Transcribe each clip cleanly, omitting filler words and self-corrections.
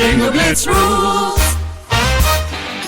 Bingo Blitz rules.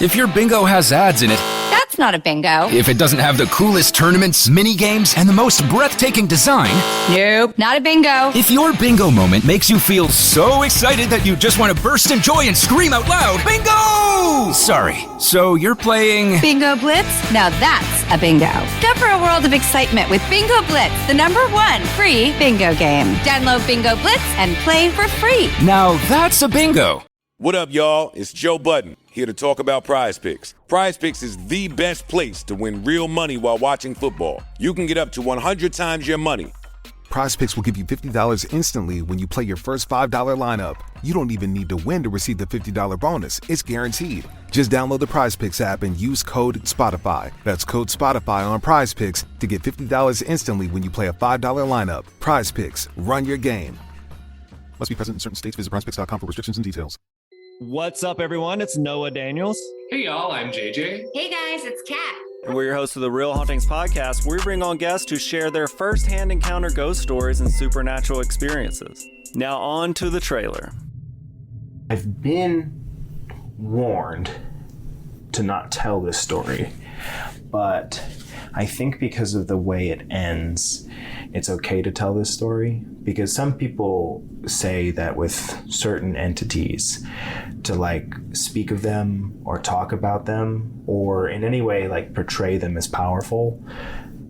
If your bingo has ads in it, That's not a bingo. if it doesn't have the coolest tournaments, mini games, and the most breathtaking design, Nope, not a bingo. if your bingo moment makes you feel so excited that you just want to burst in joy and scream out loud, bingo! Sorry, so you're playing... Bingo Blitz? Now that's a bingo. Go for a world of excitement with Bingo Blitz, the #1 free bingo game. Download Bingo Blitz and play for free. Now that's a bingo. What up, y'all? It's Joe Budden, here to talk about Prize Picks. Prize Picks is the best place to win real money while watching football. You can get up to 100 times your money. Prize Picks will give you $50 instantly when you play your first $5 lineup. You don't even need to win to receive the $50 bonus. It's guaranteed. Just download the Prize Picks app and use code SPOTIFY. That's code SPOTIFY on Prize Picks to get $50 instantly when you play a $5 lineup. Prize Picks. Run your game. Must be present in certain states. Visit prizepicks.com for restrictions and details. What's up, everyone? It's Noah Daniels. Hey, y'all, I'm JJ. Hey guys, it's Kat. And we're your hosts of the Real Hauntings podcast, where we bring on guests to share their first-hand encounter ghost stories and supernatural experiences. Now on to the trailer. I've been warned to not tell this story, but I think because of the way it ends, it's okay to tell this story, because some people say that with certain entities, to like speak of them or talk about them or in any way like portray them as powerful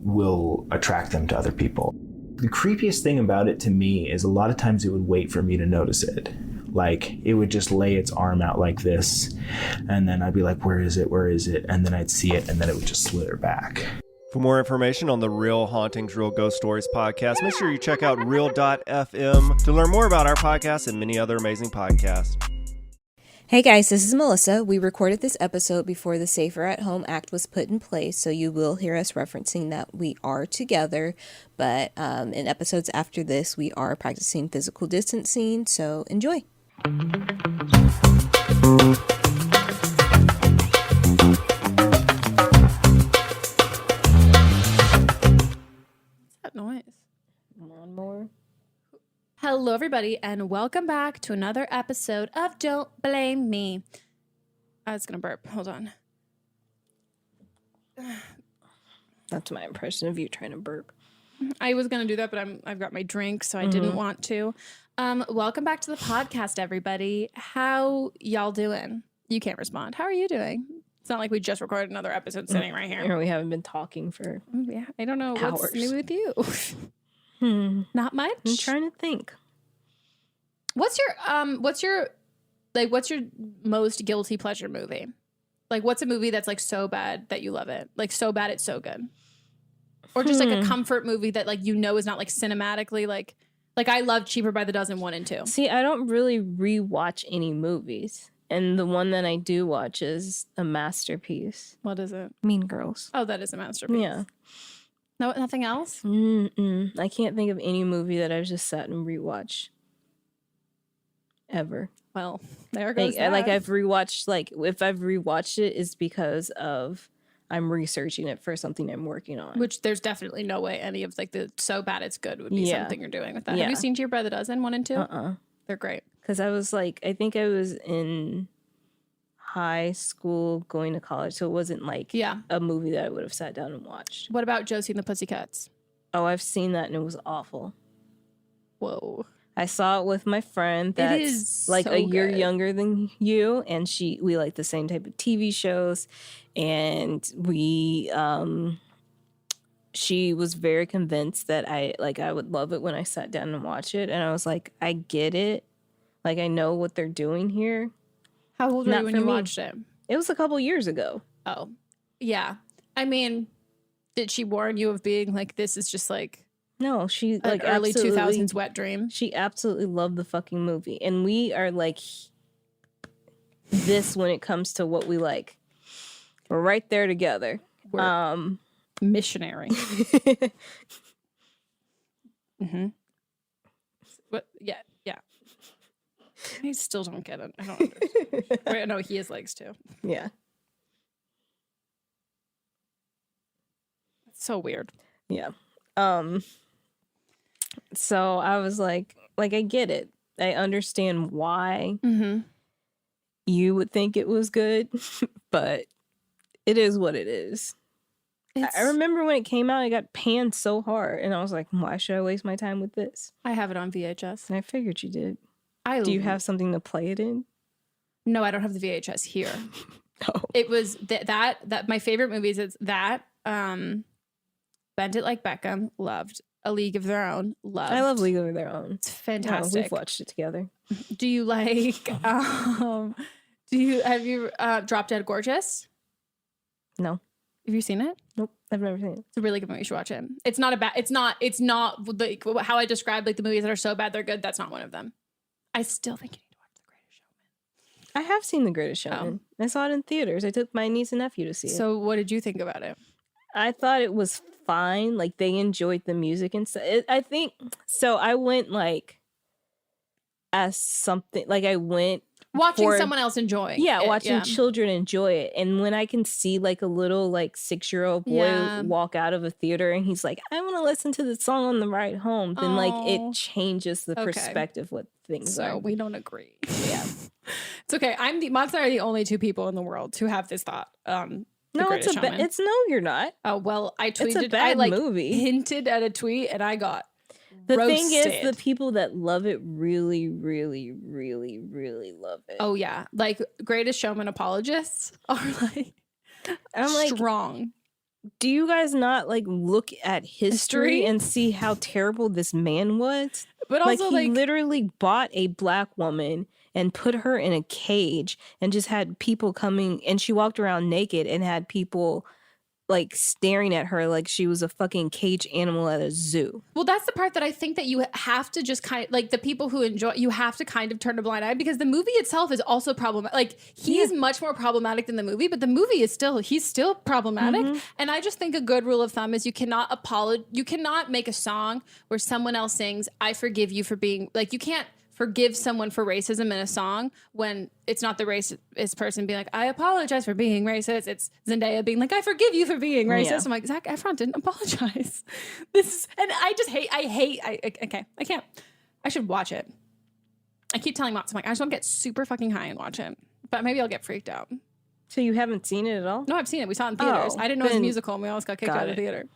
will attract them to other people. The creepiest thing about it to me is a lot of times it would wait for me to notice it. Like it would just lay its arm out like this, and then I'd be like, where is it? Where is it? And then I'd see it, and then it would just slither back. For more information on the Real Hauntings, Real Ghost Stories podcast, make sure you check out real.fm to learn more about our podcast and many other amazing podcasts. Hey guys, this is Melissa. We recorded this episode before the Safer at Home Act was put in place, so you will hear us referencing that we are together, but in episodes after this, we are practicing physical distancing, so enjoy. That noise. Lawnmower. Hello, everybody, and welcome back to another episode of Don't Blame Me. I was gonna burp. Hold on. That's my impression of you trying to burp. I was gonna do that, but I've got my drink, so I didn't want to. Welcome back to the podcast, everybody. How y'all doing? You can't respond. How are you doing? It's not like we just recorded another episode sitting right here. We haven't been talking for Yeah, I don't know hours. what's new with you. Not much. I'm trying to think. What's your most guilty pleasure movie? Like, what's a movie that's like so bad that you love it? Like so bad it's so good. Or just like a comfort movie that like you know is not like cinematically like I love Cheaper by the Dozen 1 and 2. See, I don't really rewatch any movies. And the one that I do watch is a masterpiece. What is it? Mean Girls. Oh, that is a masterpiece. Yeah. No, nothing else? I can't think of any movie that I've just sat and rewatched. Ever. Well, there goes that. Like I've rewatched, like if I've rewatched it, it's because of I'm researching it for something I'm working on. Which there's definitely no way any of like the so bad it's good would be something you're doing with that. Yeah. Have you seen Cheaper by the Dozen 1 and 2? They're great. Because I was like, I think I was in high school going to college, so it wasn't like a movie that I would have sat down and watched. What about Josie and the Pussycats? Oh, I've seen that and it was awful. Whoa. I saw it with my friend that's like a year younger than you, and we like the same type of TV shows, and she was very convinced that I would love it when I sat down and watch it, and I was like, I get it, like I know what they're doing here. How old were you when you watched it? It was a couple years ago. Oh, yeah. I mean, did she warn you of being like, this is just like... No, she like early 2000s wet dream. She absolutely loved the fucking movie. And we are like this when it comes to what we like. We're right there together. We're missionary. What? Yeah. I still don't get it. I don't understand. Wait, no, he has legs too. Yeah. It's so weird. Yeah. So I was like I get it. I understand why. you would think it was good, but it is what it is. I remember when it came out, it got panned so hard, and I was like, why should I waste my time with this? I have it on VHS. And I figured you did. Do you have something to play it in? No, I don't have the VHS here. Oh. It was that my favorite movies is that Bend It Like Beckham, loved. A League of Their Own, loved. I love League of Their Own. It's fantastic. We've watched it together. Do you like have you Drop Dead Gorgeous? No. Have you seen it? Nope, I've never seen it. It's a really good movie. You should watch it. It's not like how I described like the movies that are so bad they're good. That's not one of them. I still think you need to watch The Greatest Showman. I have seen The Greatest Showman. I saw it in theaters. I took my niece and nephew to see it. So what did you think about it? I thought it was fine. Like, they enjoyed the music and stuff. I think so. I went like as something like I went watching someone else enjoy watching children enjoy it. And when I can see like a little like 6-year-old boy walk out of a theater and he's like, I want to listen to the song on the ride home, then like it changes the perspective what things are. So we don't agree. Yeah. It's okay. Monts and I are the only two people in the world who have this thought. No, you're not. Oh, well, I tweeted. It's a bad movie. Hinted at a tweet and I got The roasted. thing is, the people that love it really, really, really, really love it. Oh, yeah. Like, Greatest Showman apologists are like, strong. Do you guys not like look at history and see how terrible this man was? But also, he literally bought a black woman and put her in a cage and just had people coming, and she walked around naked and had people like staring at her like she was a fucking cage animal at a zoo. Well, that's the part that I think that you have to just kind of like the people who enjoy, you have to kind of turn a blind eye because the movie itself is also problematic. Like he's much more problematic than the movie, but the movie is he's still problematic. And I just think a good rule of thumb is you cannot make a song where someone else sings, I forgive you for being like, you can't forgive someone for racism in a song when it's not the racist person being like, I apologize for being racist. It's Zendaya being like, I forgive you for being racist. Yeah. I'm like, Zac Efron didn't apologize. I can't. I should watch it. I keep telling Monts, I'm like, I just want to get super fucking high and watch it. But maybe I'll get freaked out. So you haven't seen it at all? No, I've seen it. We saw it in theaters. I didn't know it was a musical and we almost got kicked out of the theater.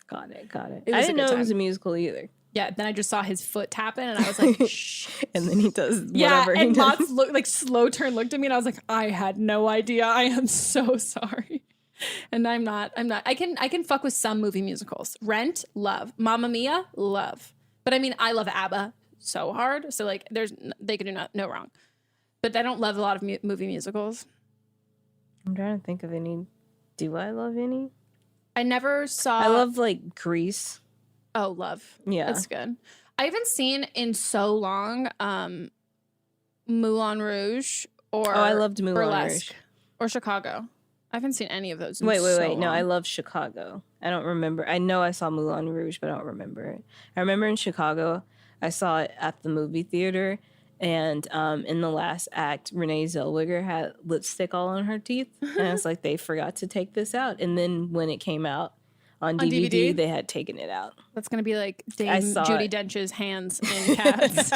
Got it. I didn't know it was a musical either. Yeah, then I just saw his foot tapping and I was like, shh. And then he does whatever he does. Yeah, and Monts slow turn looked at me and I was like, I had no idea. I am so sorry. And I'm not. I can fuck with some movie musicals. Rent, love. Mamma Mia, love. But I mean, I love ABBA so hard. So like, they can do no wrong. But I don't love a lot of movie musicals. I'm trying to think of any. Do I love any? I never saw. I love like Grease. Oh, love. Yeah. That's good. I haven't seen in so long Moulin Rouge or I loved Moulin Burlesque Rouge. Or Chicago. I haven't seen any of those in Wait. long. No, I love Chicago. I don't remember. I know I saw Moulin Rouge, but I don't remember it. I remember in Chicago, I saw it at the movie theater. And in the last act, Renee Zellweger had lipstick all on her teeth. And I was like, they forgot to take this out. And then when it came out, on DVD, they had taken it out. That's going to be like Dame Judi Dench's hands in Cats.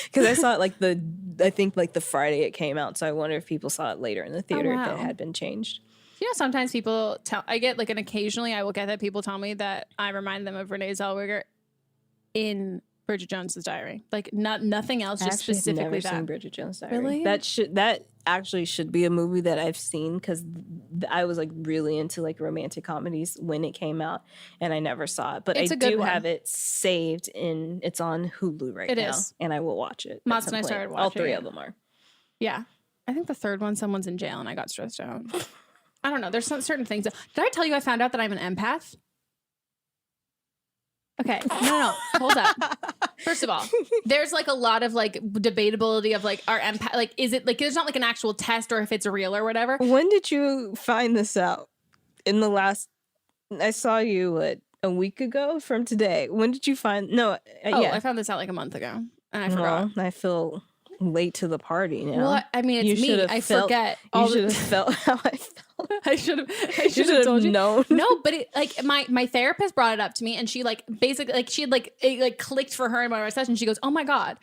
Because I saw it I think the Friday it came out. So I wonder if people saw it later in the theater if it had been changed. You know, sometimes people occasionally I will get that people tell me that I remind them of Renee Zellweger in Bridget Jones's Diary. Like nothing else, just specifically I've never seen Bridget Jones's Diary. Really? That actually should be a movie that I've seen because I was like really into like romantic comedies when it came out, and I never saw it. But I do have it saved it's on Hulu right now, and I will watch it. Monts and I started watching. All three of them are. Yeah, I think the third one, someone's in jail, and I got stressed out. I don't know. There's some certain things. Did I tell you I found out that I'm an empath? Okay, no, hold up. First of all, there's like a lot of like debatability of like our empath. Like, is it like there's not like an actual test or if it's real or whatever. When did you find this out? In the last, I saw you a week ago from today. When did you find? No, I found this out like a month ago, and I forgot. I feel late to the party now. Well, I mean, it's me. I forget. You should have felt how I felt. I should have told you. Known. No, but it, like my therapist brought it up to me, and she like basically like she had like it like clicked for her in one of our sessions. She goes, "Oh my god,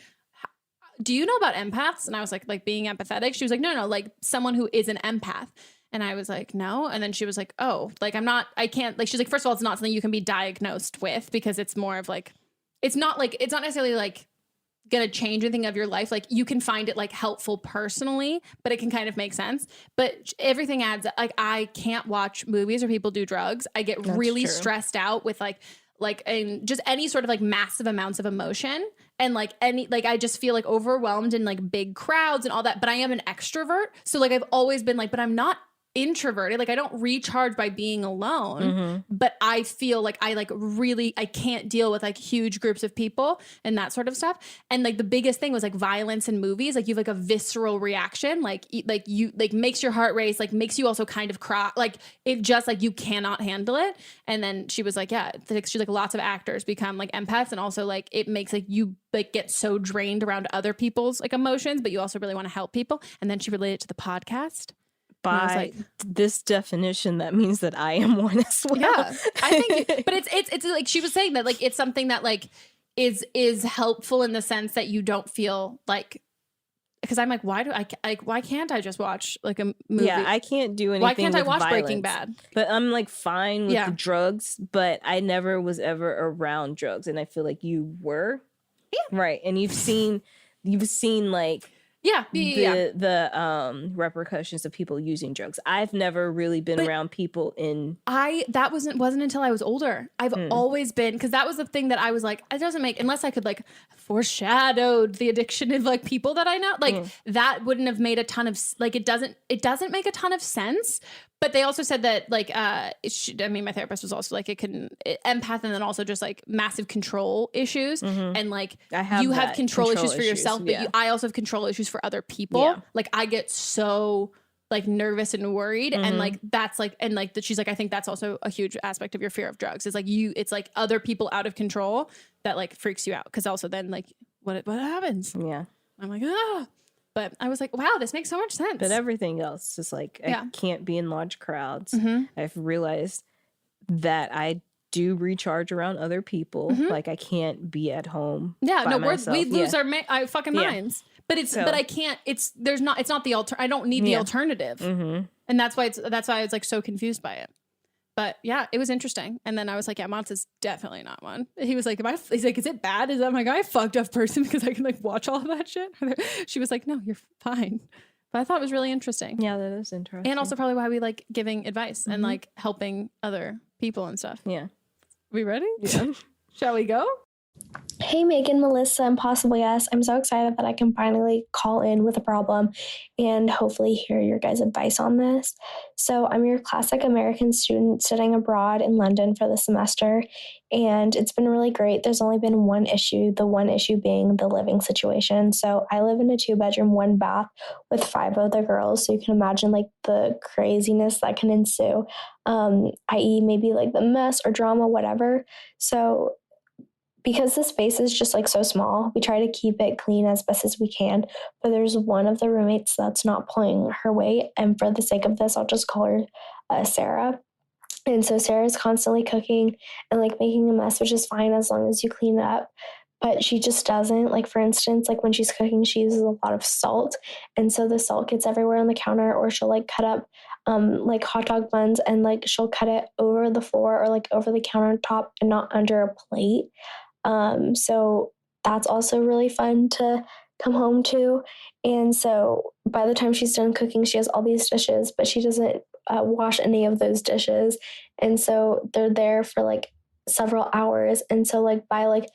do you know about empaths? And I was like being empathetic. She was like, no, like someone who is an empath. And I was like, no. And then she was like, oh, like I can't, like, she's like, first of all, it's not something you can be diagnosed with because it's more of like, it's not necessarily like gonna change anything of your life. Like you can find it like helpful personally, but it can kind of make sense. But everything adds, like I can't watch movies where people do drugs. I get really stressed out with like and just any sort of like massive amounts of emotion and like I just feel like overwhelmed in like big crowds and all that. But I am an extrovert. So like I've always been like, but I'm not introverted. Like I don't recharge by being alone, but I feel like I can't deal with like huge groups of people and that sort of stuff. And like the biggest thing was like violence in movies. Like you have like a visceral reaction, like you like makes your heart race, like makes you also kind of cry. Like it just like you cannot handle it. And then she was like, yeah, she's like lots of actors become like empaths, and also like it makes like you like get so drained around other people's like emotions, but you also really want to help people. And then she related it to the podcast. By like, this definition, that means that I am one as well. Yeah, I think, but it's like she was saying that like it's something that like is helpful in the sense that you don't feel like, because I'm like, why can't I just watch like a movie? Yeah, I can't do anything. Why can't I watch violence, Breaking Bad? But I'm like fine with the drugs, but I never was ever around drugs, and I feel like you were, right? And you've seen like. The repercussions of people using drugs. I've never really been around people that wasn't until I was older. I've always been, because that was the thing that I was like, it doesn't make, unless I could like foreshadowed the addiction of like people that I know, like that wouldn't have made a ton of like it doesn't make a ton of sense. But they also said that like my therapist was also like empath, and then also just like massive control issues, and like you have control issues for yourself, but I also have control issues for other people. Yeah. Like I get so like nervous and worried, and like that's like, and like she's like, I think that's also a huge aspect of your fear of drugs. It's like it's like other people out of control that like freaks you out, because also then like what happens? Yeah, I'm like But I was like, wow, this makes so much sense. But everything else is like, I can't be in large crowds. I've realized that I do recharge around other people. Like I can't be at home. Yeah, by myself. We lose our fucking minds. But but I can't. It's not the I don't need the alternative, and that's why I was like so confused by it. But yeah, it was interesting. And then I was like, yeah, Monts is definitely not one. He was like, he's like, is it bad? Am I a fucked up person because I can like watch all of that shit? She was like, no, you're fine. But I thought it was really interesting. Yeah, that is interesting. And also probably why we like giving advice and like helping other people and stuff. Yeah. We ready? Yeah. Shall we go? Hey, Megan, Melissa, and possibly us. I'm so excited that I can finally call in with a problem and hopefully hear your guys' advice on this. So I'm your classic American student studying abroad in London for the semester, and it's been really great. There's only been one issue, the one issue being the living situation. So I live in a 2-bedroom, 1-bath with 5 other girls, so you can imagine like the craziness that can ensue, i.e. maybe like the mess or drama, whatever. So because the space is just like so small, we try to keep it clean as best as we can, but there's one of the roommates that's not pulling her weight, and for the sake of this, I'll just call her Sarah. And so Sarah's constantly cooking and like making a mess, which is fine as long as you clean it up, but she just doesn't. Like for instance, like when she's cooking, she uses a lot of salt, and so the salt gets everywhere on the counter, or she'll like cut up like hot dog buns and like she'll cut it over the floor or like over the countertop and not under a plate. So that's also really fun to come home to. And so by the time she's done cooking, she has all these dishes, but she doesn't wash any of those dishes. And so they're there for like several hours. And so like by like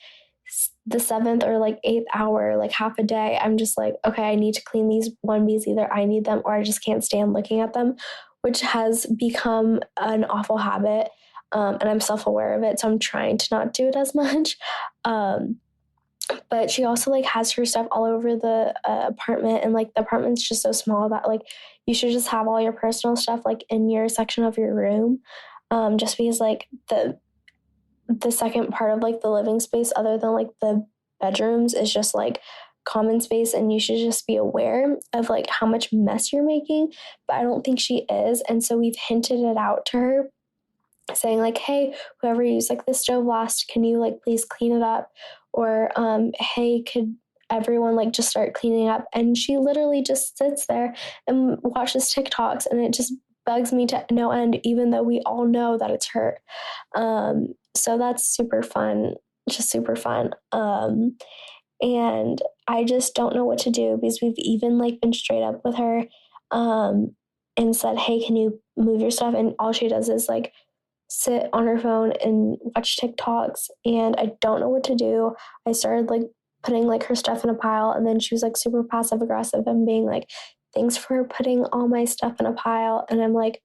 the 7th or like 8th hour, like half a day, I'm just like, okay, I need to clean these onesies. Either I need them or I just can't stand looking at them, which has become an awful habit. And I'm self-aware of it, so I'm trying to not do it as much. But she also like has her stuff all over the apartment, and like the apartment's just so small that like you should just have all your personal stuff like in your section of your room, just because like the second part of like the living space, other than like the bedrooms, is just like common space, and you should just be aware of like how much mess you're making. But I don't think she is, and so we've hinted it out to her, saying like, hey, whoever used like the stove last, can you like please clean it up? Or hey, could everyone like just start cleaning up, and she literally just sits there and watches TikToks, and it just bugs me to no end, even though we all know that it's her. So that's super fun, just super fun. And I just don't know what to do, because we've even like been straight up with her and said, hey, can you move your stuff? And all she does is like sit on her phone and watch TikToks, and I don't know what to do. I started like putting like her stuff in a pile, and then she was like super passive aggressive and being like, thanks for putting all my stuff in a pile. And I'm like,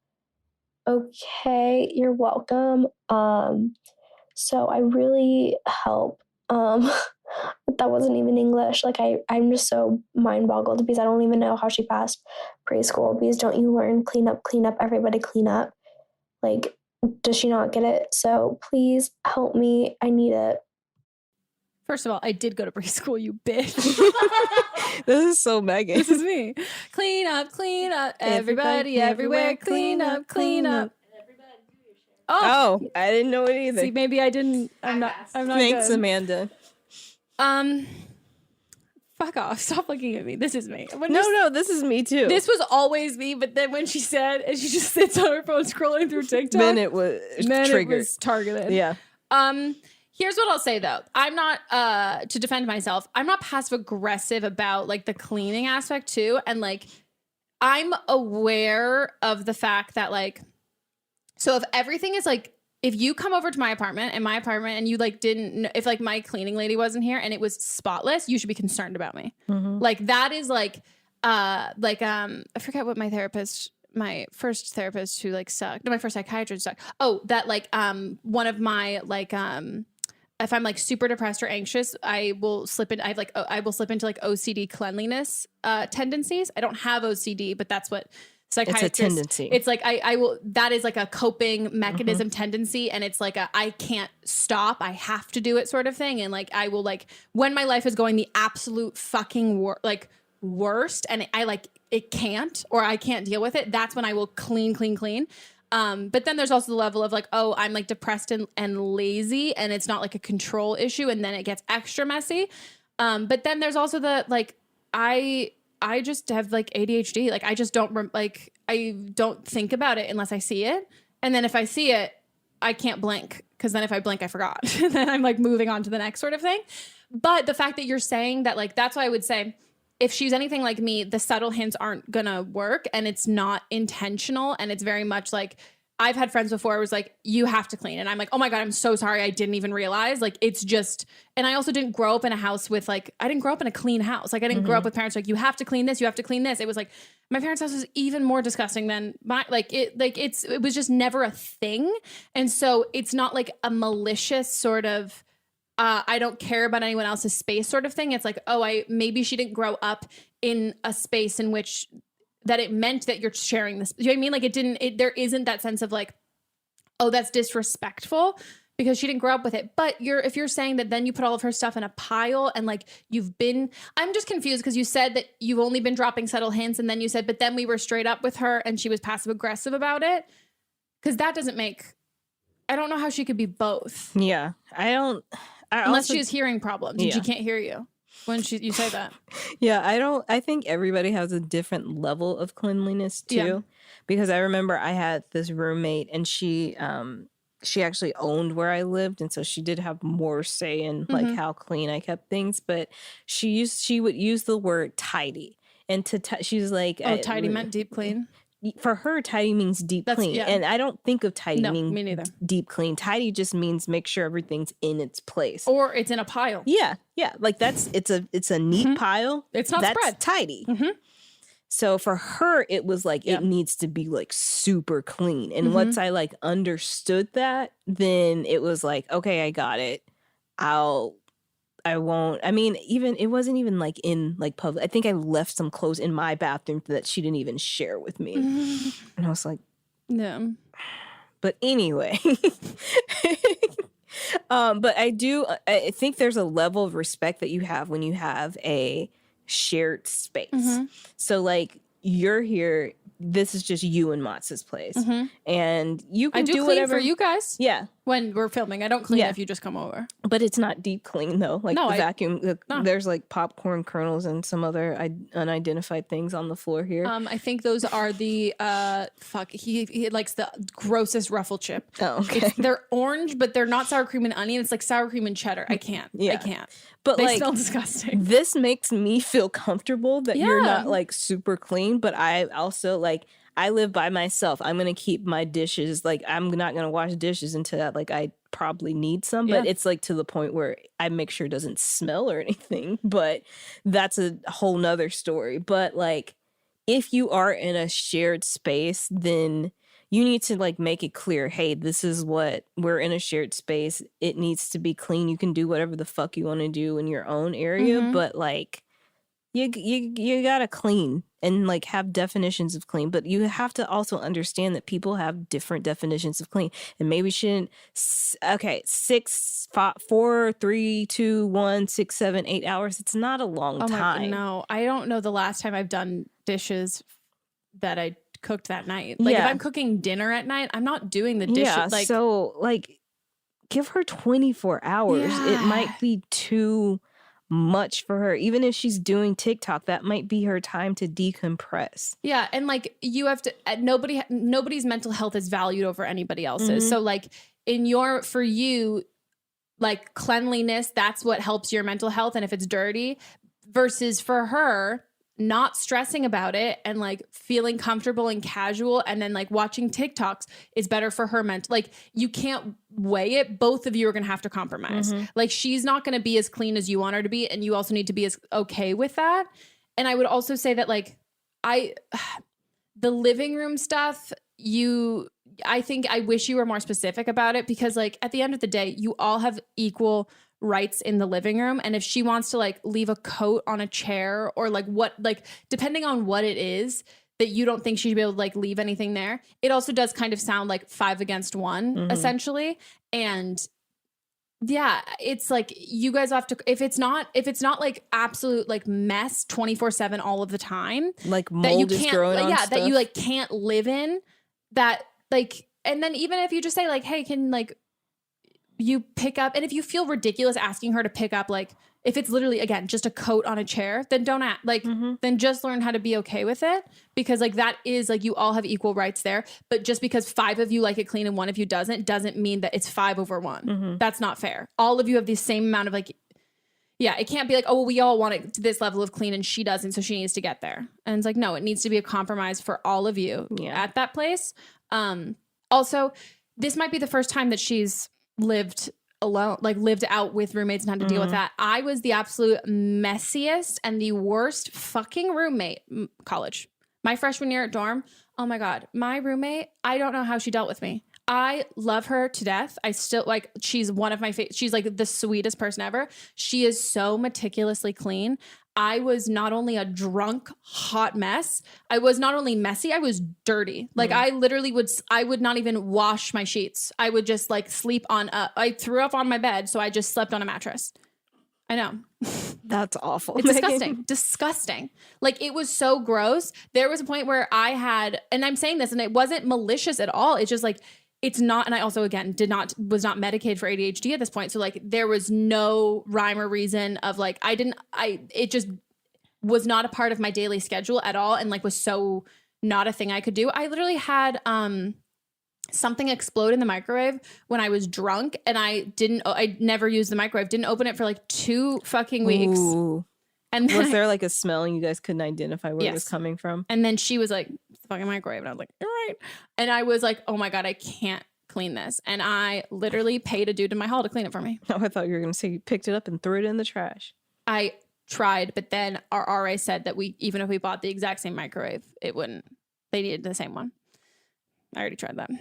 okay, you're welcome. So I really help. But that wasn't even English. Like I'm just so mind boggled, because I don't even know how she passed preschool, because don't you learn clean up, everybody clean up? Like, does she not get it? So please help me. I need it. First of all, I did go to preschool, you bitch. This is so Megan. This is me. Clean up, everybody, everywhere. Clean up. Oh, I didn't know it either. See, maybe I didn't. I'm not. Thanks, good. Amanda. Fuck off. Stop looking at me. This is me. No, this is me too. This was always me, but then when she said, and she just sits on her phone scrolling through TikTok. Then it was triggered. It was targeted. Yeah. Here's what I'll say though. I'm not, to defend myself, I'm not passive aggressive about like the cleaning aspect too. And like, I'm aware of the fact that like, so if everything is like, if you come over to my apartment and you like didn't, if like my cleaning lady wasn't here and it was spotless, you should be concerned about me. Mm-hmm. Like that is like, I forget what my first therapist who like sucked. No, my first psychiatrist sucked. Oh, that like, one of my like, if I'm like super depressed or anxious, I will slip into like OCD cleanliness tendencies. I don't have OCD, but that's what psychiatrists. It's a tendency. It's like I will. That is like a coping mechanism tendency, and it's like I can't stop. I have to do it sort of thing. And like I will like when my life is going the absolute fucking worst, and I like it can't or I can't deal with it. That's when I will clean. But then there's also the level of like, oh, I'm like depressed and lazy, and it's not like a control issue, and then it gets extra messy. But then there's also the like, I just have like ADHD. Like I just don't I don't think about it unless I see it, and then if I see it, I can't blink, because then if I blink, I forgot. Then I'm like moving on to the next sort of thing. But the fact that you're saying that, like, that's why I would say, if she's anything like me, the subtle hints aren't gonna work, and it's not intentional, and it's very much like, I've had friends before it was like, you have to clean, and I'm like, oh my God, I'm so sorry, I didn't even realize. Like, it's just, and I also didn't grow up in a house with like, I didn't grow up in a clean house. Like I didn't grow up with parents like, you have to clean this, you have to clean this. It was like, my parents' house was even more disgusting than my, it was just never a thing. And so it's not like a malicious sort of, I don't care about anyone else's space sort of thing. It's like, oh, maybe she didn't grow up in a space in which that it meant that you're sharing this. You know what I mean? Like there isn't that sense of like, oh, that's disrespectful, because she didn't grow up with it. But if you're saying that then you put all of her stuff in a pile and like I'm just confused, because you said that you've only been dropping subtle hints, and then you said, but then we were straight up with her and she was passive aggressive about it. Because that doesn't I don't know how she could be both. Yeah. Unless she has hearing problems and she can't hear you when you say that. Yeah, I think everybody has a different level of cleanliness too. Yeah. Because I remember I had this roommate, and she actually owned where I lived, and so she did have more say in like how clean I kept things. But she would use the word tidy, and she's like, oh, tidy meant deep clean. For her, tidy means deep clean. Yeah. And I don't think of tidy meaning me neither. Deep clean. Tidy just means make sure everything's in its place. Or it's in a pile. Yeah. Yeah. Like it's a neat pile. It's not that's spread. Tidy. Mm-hmm. So for her, it was like, it needs to be like super clean. And once I like understood that, then it was like, okay, I got it. I won't. I mean, it wasn't even like in like public. I think I left some clothes in my bathroom that she didn't even share with me. And I was like, no. But anyway, but I think there's a level of respect that you have when you have a shared space. So like, you're here, this is just you and Monts' place. And you can do whatever for you guys. Yeah. When we're filming, I don't clean if you just come over. But it's not deep clean though. Like No, the vacuum. No. There's like popcorn kernels and some other unidentified things on the floor here. I think those are the he likes the grossest ruffle chip. Oh, okay. They're orange, but they're not sour cream and onion. It's like sour cream and cheddar. I can't. Yeah. I can't. But they like, smell disgusting. This makes me feel comfortable that you're not like super clean. But I also like, I live by myself. I'm going to keep my dishes. Like, I'm not going to wash dishes until like I probably need some, but it's like to the point where I make sure it doesn't smell or anything. But that's a whole nother story. But like, if you are in a shared space, then you need to like make it clear, hey, this is what we're in a shared space. It needs to be clean. You can do whatever the fuck you want to do in your own area, but like you gotta clean and like have definitions of clean. But you have to also understand that people have different definitions of clean, and maybe shouldn't. Okay, 6, 5, 4, 3, 2, 1, 6, 7, 8 hours. It's not a long time. No, I don't know the last time I've done dishes that I cooked that night. Like if I'm cooking dinner at night, I'm not doing the dishes. Yeah, like, so like give her 24 hours. It might be too much for her. Even if she's doing TikTok, that might be her time to decompress. Yeah, and like you have to nobody's mental health is valued over anybody else's. So like for you, like cleanliness, that's what helps your mental health. And if it's dirty, versus for her, not stressing about it and like feeling comfortable and casual, and then like watching TikToks is better for her mental. Like you can't weigh it. Both of you are going to have to compromise. Like she's not going to be as clean as you want her to be, and you also need to be as okay with that. And I would also say that like the living room stuff, I think I wish you were more specific about it, because like at the end of the day, you all have equal rights in the living room. And if she wants to like leave a coat on a chair, or like what, like depending on what it is that you don't think she'd be able to like leave anything there, it also does kind of sound like 5 against 1 essentially. And yeah, it's like you guys have to, if it's not like absolute like mess 24/7 all of the time, like mold is growing on stuff. that you like can't live in, that like, and then even if you just say like, hey, can like you pick up, and if you feel ridiculous asking her to pick up, like if it's literally again just a coat on a chair, then don't act like then just learn how to be okay with it, because like that is like you all have equal rights there. But just because 5 of you like it clean and 1 of you doesn't mean that it's 5 over 1. That's not fair. All of you have the same amount of like, yeah, it can't be like, oh, well, we all want it to this level of clean and she doesn't, so she needs to get there. And it's like, no, it needs to be a compromise for all of you at that place. Also, this might be the first time that she's lived alone, like lived out with roommates and had to deal with that. I was the absolute messiest and the worst fucking roommate college. My freshman year at dorm, oh my God, my roommate, I don't know how she dealt with me. I love her to death. I still like, she's one of my she's like the sweetest person ever. She is so meticulously clean. I was not only a drunk, hot mess, I was not only messy, I was dirty. Like I literally I would not even wash my sheets. I would just like sleep on I threw up on my bed, so I just slept on a mattress. I know. That's awful. It's disgusting. Disgusting. Like it was so gross. There was a point where I had, and I'm saying this and it wasn't malicious at all. It's just like, it's not, and I also again was not medicated for ADHD at this point. So like there was no rhyme or reason of like it just was not a part of my daily schedule at all, and like was so not a thing I could do. I literally had something explode in the microwave when I was drunk, and I never used the microwave, didn't open it for like 2 fucking weeks. Ooh. And was there like a smell and you guys couldn't identify where it was coming from? And then she was like, it's the fucking microwave. And I was like, you're right. And I was like, oh my God, I can't clean this. And I literally paid a dude in my hall to clean it for me. Oh, I thought you were going to say you picked it up and threw it in the trash. I tried, but then our RA said that even if we bought the exact same microwave, it wouldn't. They needed the same one. I already tried that.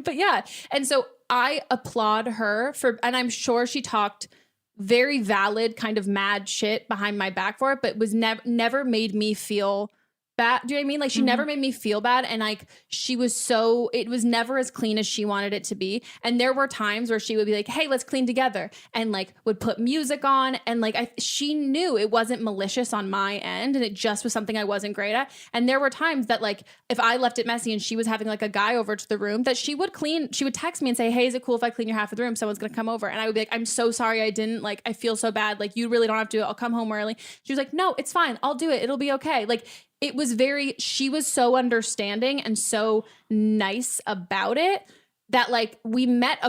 But yeah. And so I applaud her and I'm sure she talked very valid kind of mad shit behind my back for it, but was never made me feel bad. Do you know what I mean? Like she never made me feel bad. And like she was so, it was never as clean as she wanted it to be. And there were times where she would be like, hey, let's clean together. And like would put music on. And like she knew it wasn't malicious on my end. And it just was something I wasn't great at. And there were times that like if I left it messy and she was having like a guy over to the room that she would clean, she would text me and say, hey, is it cool if I clean your half of the room? Someone's going to come over. And I would be like, I'm so sorry I didn't. Like, I feel so bad. Like you really don't have to do it. I'll come home early. She was like, no, it's fine. I'll do it. It'll be okay. Like, it was she was so understanding and so nice about it that like we met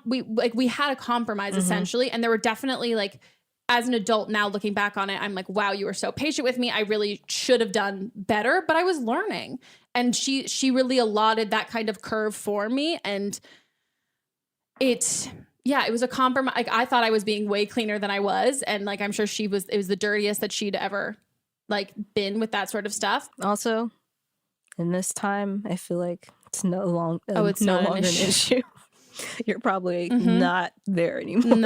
we had a compromise essentially. And there were definitely like, as an adult now looking back on it, I'm like, wow, you were so patient with me. I really should have done better, but I was learning. And she really allotted that kind of curve for me. And it was a compromise. Like I thought I was being way cleaner than I was. And like, I'm sure it was the dirtiest that she'd ever like been with that sort of stuff. Also, in this time, I feel like it's no longer an issue. You're probably not there anymore.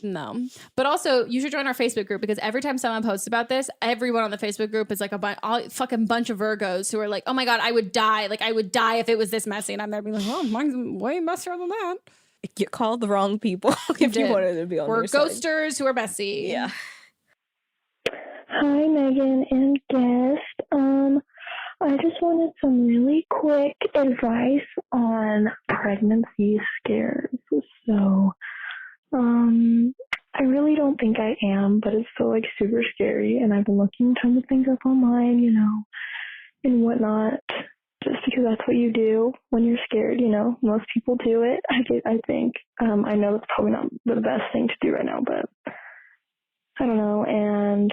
No. But also, you should join our Facebook group because every time someone posts about this, everyone on the Facebook group is like a fucking bunch of Virgos who are like, oh my God, I would die. Like, I would die if it was this messy. And I'm there being like, oh, mine's way messier than that. You called the wrong people if you wanted to be on We're your side. ghosters who are messy. Yeah. Hi, Megan and guest. I just wanted some really quick advice on pregnancy scares. So, I really don't think I am, but it's still like super scary, and I've been looking tons of things up online, you know, and whatnot, just because that's what you do when you're scared, you know. Most people do it, I think. I know it's probably not the best thing to do right now, but I don't know, and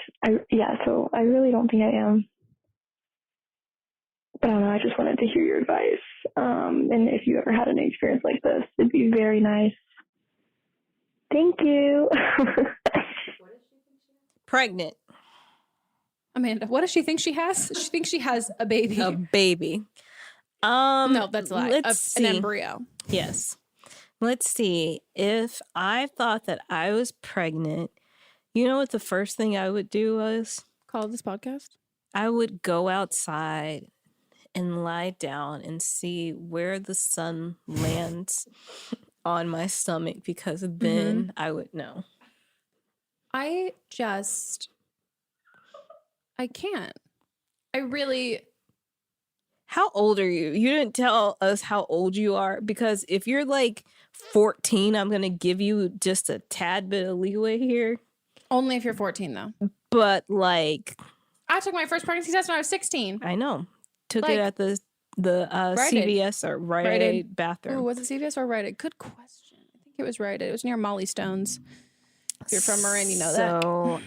so I really don't think I am. But I don't know, I just wanted to hear your advice. And if you ever had an experience like this, it'd be very nice. Thank you. Pregnant. Amanda, what does she think she has? She thinks she has a baby. A baby. No, that's a lie. An embryo. Yes. Let's see. If I thought that I was pregnant, you know what the first thing I would do was? Call this podcast? I would go outside and lie down and see where the sun lands on my stomach, because then I would know. I can't. I really... How old are you? You didn't tell us how old you are, because if you're like 14, I'm going to give you just a tad bit of leeway here. Only if you're 14, though. But like... I took my first pregnancy test when I was 16. I know. Took it at the CVS or Rite Aid bathroom. Ooh, was it CVS or Rite Aid? Good question. I think it was Rite Aid. It was near Molly Stone's. If you're from Marin, you know that. So,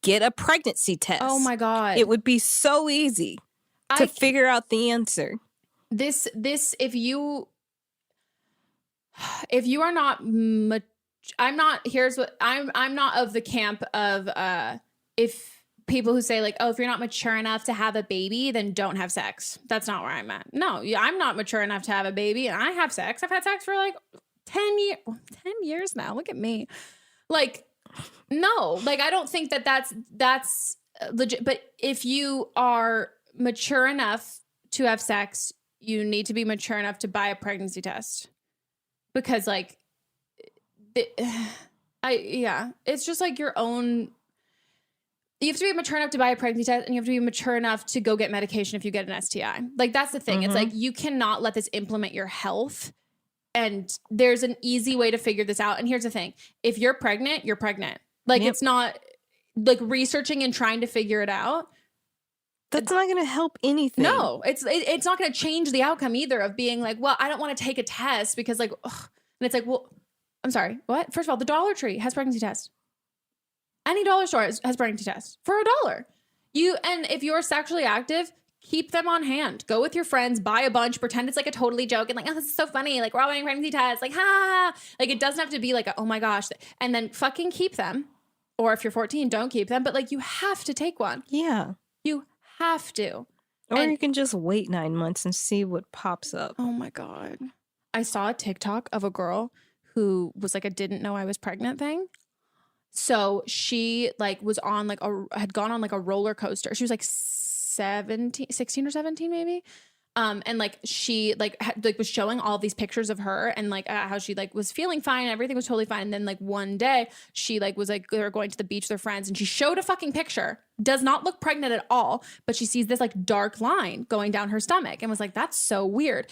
get a pregnancy test. Oh my God. It would be so easy to figure out the answer. This, if you are not, I'm not of the camp of, if people who say like, oh, if you're not mature enough to have a baby, then don't have sex. That's not where I'm at. No, I'm not mature enough to have a baby, and I have sex. I've had sex for like 10 years now. Look at me. Like, no, like, I don't think that's legit. But if you are mature enough to have sex, you need to be mature enough to buy a pregnancy test, because like, it's just like your own. You have to be mature enough to buy a pregnancy test, and you have to be mature enough to go get medication if you get an STI. Like, that's the thing. It's like, you cannot let this implement your health. And there's an easy way to figure this out. And here's the thing. If you're pregnant, you're pregnant. Like, it's not like researching and trying to figure it out. That's not going to help anything. No, it's not going to change the outcome either of being like, well, I don't want to take a test because like, ugh. And it's like, well, I'm sorry, what? First of all, the Dollar Tree has pregnancy tests. Any dollar store has pregnancy tests for $1. And if you're sexually active, keep them on hand. Go with your friends, buy a bunch, pretend it's like a totally joke, and like, oh, this is so funny. Like, we're all getting pregnancy tests. Like, ha! Like, it doesn't have to be like, oh my gosh. And then fucking keep them. Or if you're 14, don't keep them. But like, you have to take one. Yeah. You have to. Or you can just wait 9 months and see what pops up. Oh my God. I saw a TikTok of a girl who was like a didn't know I was pregnant thing. So she like was on like had gone on like a roller coaster. She was like 16 or 17 maybe. And like she was showing all these pictures of her and like how she like was feeling fine and everything was totally fine. And then like one day she like was like, they were going to the beach with her friends and she showed a fucking picture, does not look pregnant at all, but she sees this like dark line going down her stomach and was like, that's so weird.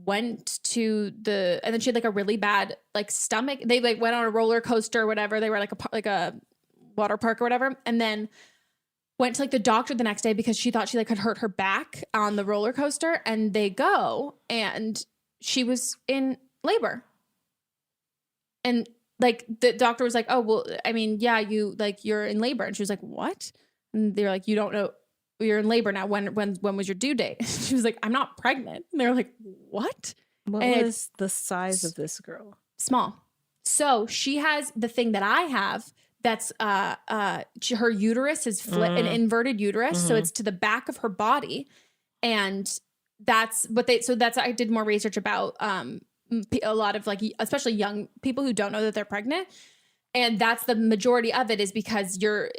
Went to and then she had like a really bad like stomach. They like went on a roller coaster or whatever. They were like a water park or whatever. And then went to like the doctor the next day because she thought she like had hurt her back on the roller coaster, and they go and she was in labor. And like the doctor was like, oh, well, I mean, yeah, you're in labor. And she was like, what? And they're like, you don't know, you're in labor now. When was your due date? She was like, I'm not pregnant. And they're like, what? What was the size of this girl? Small. So she has the thing that I have. That's her uterus is an inverted uterus. So it's to the back of her body. And that's what I did more research about a lot of like, especially young people who don't know that they're pregnant. And that's the majority of it is because you're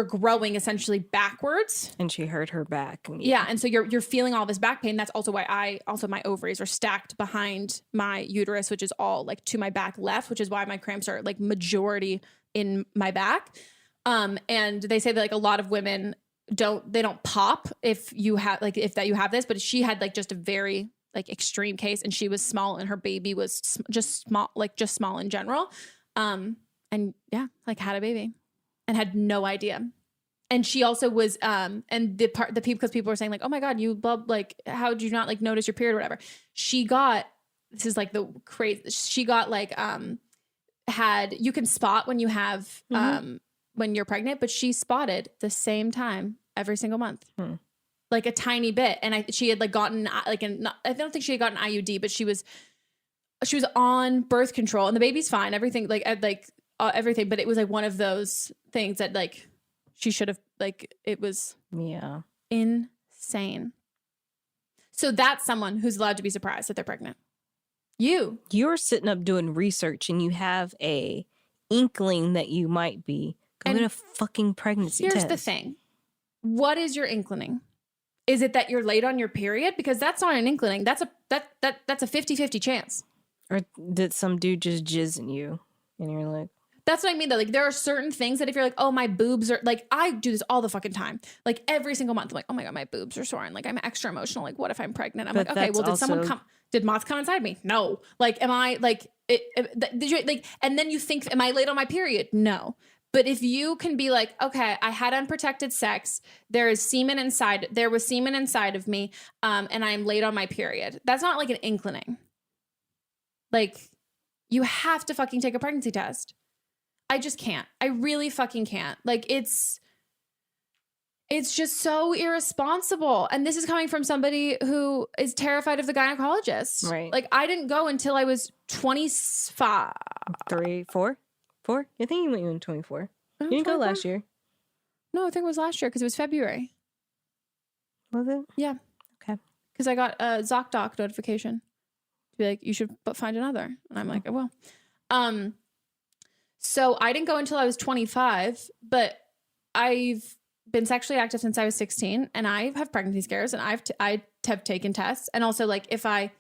growing essentially backwards. And she hurt her back. Yeah. And so you're feeling all this back pain. That's also why my ovaries are stacked behind my uterus, which is all like to my back left, which is why my cramps are like majority in my back. And they say that like a lot of women don't pop if you have you have this, but she had like just a very like extreme case and she was small and her baby was just small in general. And yeah, like had a baby and had no idea. And she also was, and because people were saying like, oh my God, you love, like, how did you not like notice your period or whatever? She got, this is like the crazy, she got like, you can spot when you have, when you're pregnant, but she spotted the same time every single month. Like a tiny bit. And she had like gotten I don't think she had gotten IUD, but she was on birth control and the baby's fine. Everything everything. But it was like one of those things that like she should have it was insane. So that's someone who's allowed to be surprised that they're pregnant. You're sitting up doing research and you have a inkling that you might be going to fucking pregnancy test. Here's the thing. What is your inkling? Is it that you're late on your period? Because that's not an inkling. That's a 50-50 chance. Or did some dude just jizz in you and you're like, that's what I mean though. Like there are certain things that if you're like, oh, my boobs are like, I do this all the fucking time. Like every single month, I'm like, oh my God, my boobs are sore. And like, I'm extra emotional. Like what if I'm pregnant? I'm like, okay, well, did Monts come inside me? No. Like, am I like, did you like, and then you think, am I late on my period? No. But if you can be like, okay, I had unprotected sex, there was semen inside of me, and I'm late on my period. That's not like an inkling. Like, you have to fucking take a pregnancy test. I just can't. I really fucking can't. Like, it's just so irresponsible. And this is coming from somebody who is terrified of the gynecologist. Right. Like, I didn't go until I was 25. 4? I think you went in 24. You didn't go last year. No, I think it was last year because it was February. Was it? Yeah. Okay. Because I got a ZocDoc notification to be like, you should find another. And I'm like, I will. So I didn't go until I was 25, but I've been sexually active since I was 16 and I have pregnancy scares and I have taken tests. And also like if I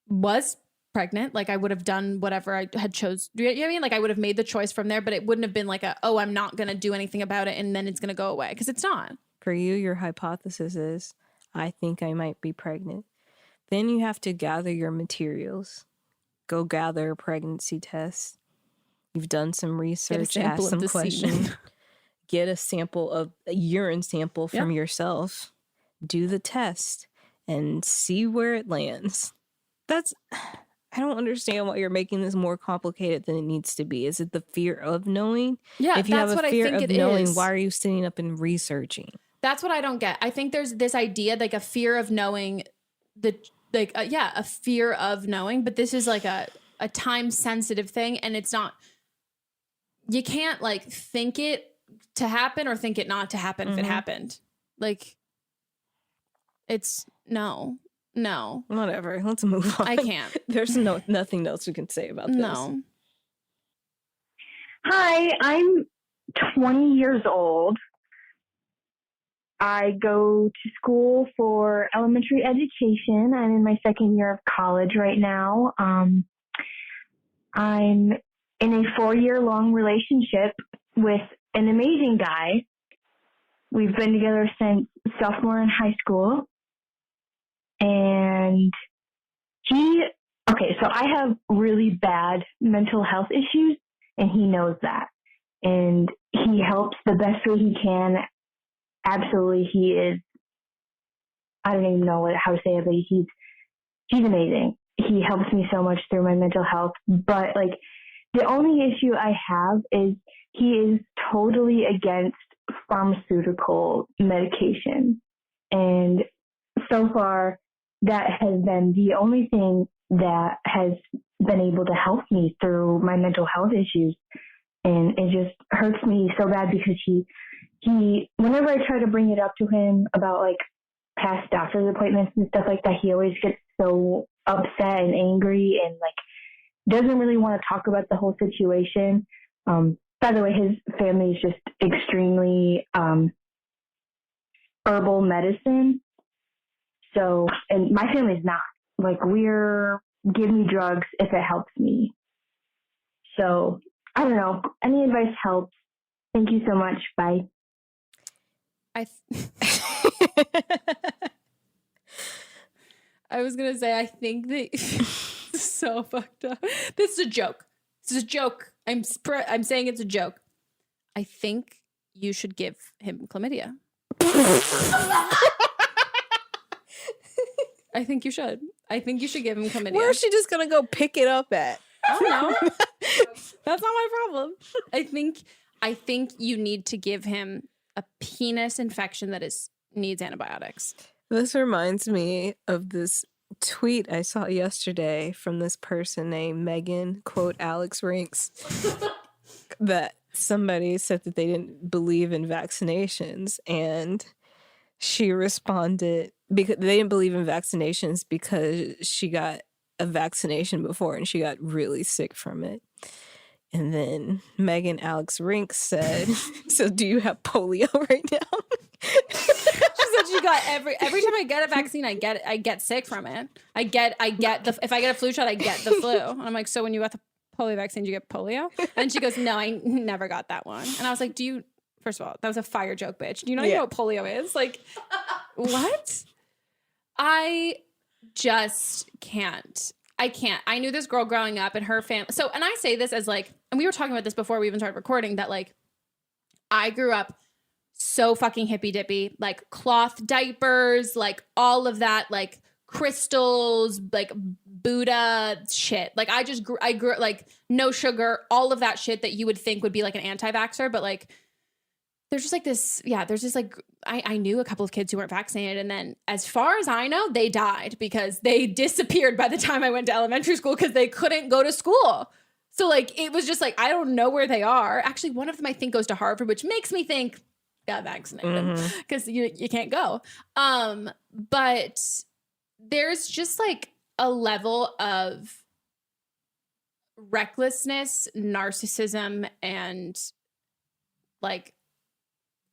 was pregnant, like I would have done whatever I had chose. You know what I mean? Like I would have made the choice from there, but it wouldn't have been like I'm not going to do anything about it and then it's going to go away because it's not. For you, your hypothesis is, I think I might be pregnant. Then you have to gather your materials. Go gather a pregnancy test. You've done some research, ask some questions. Get a urine sample from yourself. Do the test and see where it lands. I don't understand why you're making this more complicated than it needs to be. Is it the fear of knowing? Yeah, if you that's have a what fear I think of it knowing, is. why are you sitting up and researching? That's what I don't get. I think there's this idea, like a fear of knowing, a fear of knowing. But this is like a time sensitive thing, and it's not. You can't like think it to happen or think it not to happen if it happened. Like, it's no. Whatever. Let's move on. I can't. There's nothing else we can say about this. No. Hi, I'm 20 years old. I go to school for elementary education. I'm in my second year of college right now. I'm in a 4-year-long relationship with an amazing guy. We've been together since sophomore in high school. And so I have really bad mental health issues, and he knows that. And he helps the best way he can. Absolutely, he is, I don't even know how to say it, but he's amazing. He helps me so much through my mental health. But, like, the only issue I have is he is totally against pharmaceutical medication. And so far, that has been the only thing that has been able to help me through my mental health issues. And it just hurts me so bad because he whenever I try to bring it up to him about like past doctor's appointments and stuff like that, he always gets so upset and angry and like doesn't really want to talk about the whole situation. By the way, his family is just extremely herbal medicine. So, and my family's not. Like, give me drugs if it helps me. So, I don't know. Any advice helps. Thank you so much. Bye. I was going to say, I think that this is so fucked up. This is a joke. This is a joke. I'm saying it's a joke. I think you should give him chlamydia. I think you should. I think you should give him chlamydia. Where is she just gonna go pick it up at? I don't know. That's not my problem. I think you need to give him a penis infection that needs antibiotics. This reminds me of this tweet I saw yesterday from this person named Megan, quote, Alex Rinks, that somebody said that they didn't believe in vaccinations, and she responded because they didn't believe in vaccinations because she got a vaccination before and she got really sick from it. And then Megan Alex Rinks said, so do you have polio right now? She said she got every time I get a vaccine, I get sick from it. If I get a flu shot, I get the flu. And I'm like, so when you got the polio vaccine, did you get polio? And she goes, no, I never got that one. And I was like, first of all, that was a fire joke, bitch. Do you know what polio is? Like, what? I just can't. I can't. I knew this girl growing up and her family. So, and I say this as like, and we were talking about this before we even started recording, that like, I grew up so fucking hippy dippy, like cloth diapers, like all of that, like crystals, like Buddha shit. Like I grew up like no sugar, all of that shit that you would think would be like an anti-vaxxer, but like, there's just like this, there's just like, I knew a couple of kids who weren't vaccinated. And then as far as I know, they died because they disappeared by the time I went to elementary school because they couldn't go to school. So like, it was just like, I don't know where they are. Actually, one of them I think goes to Harvard, which makes me think got vaccinated because you can't go. But there's just like a level of recklessness, narcissism, and like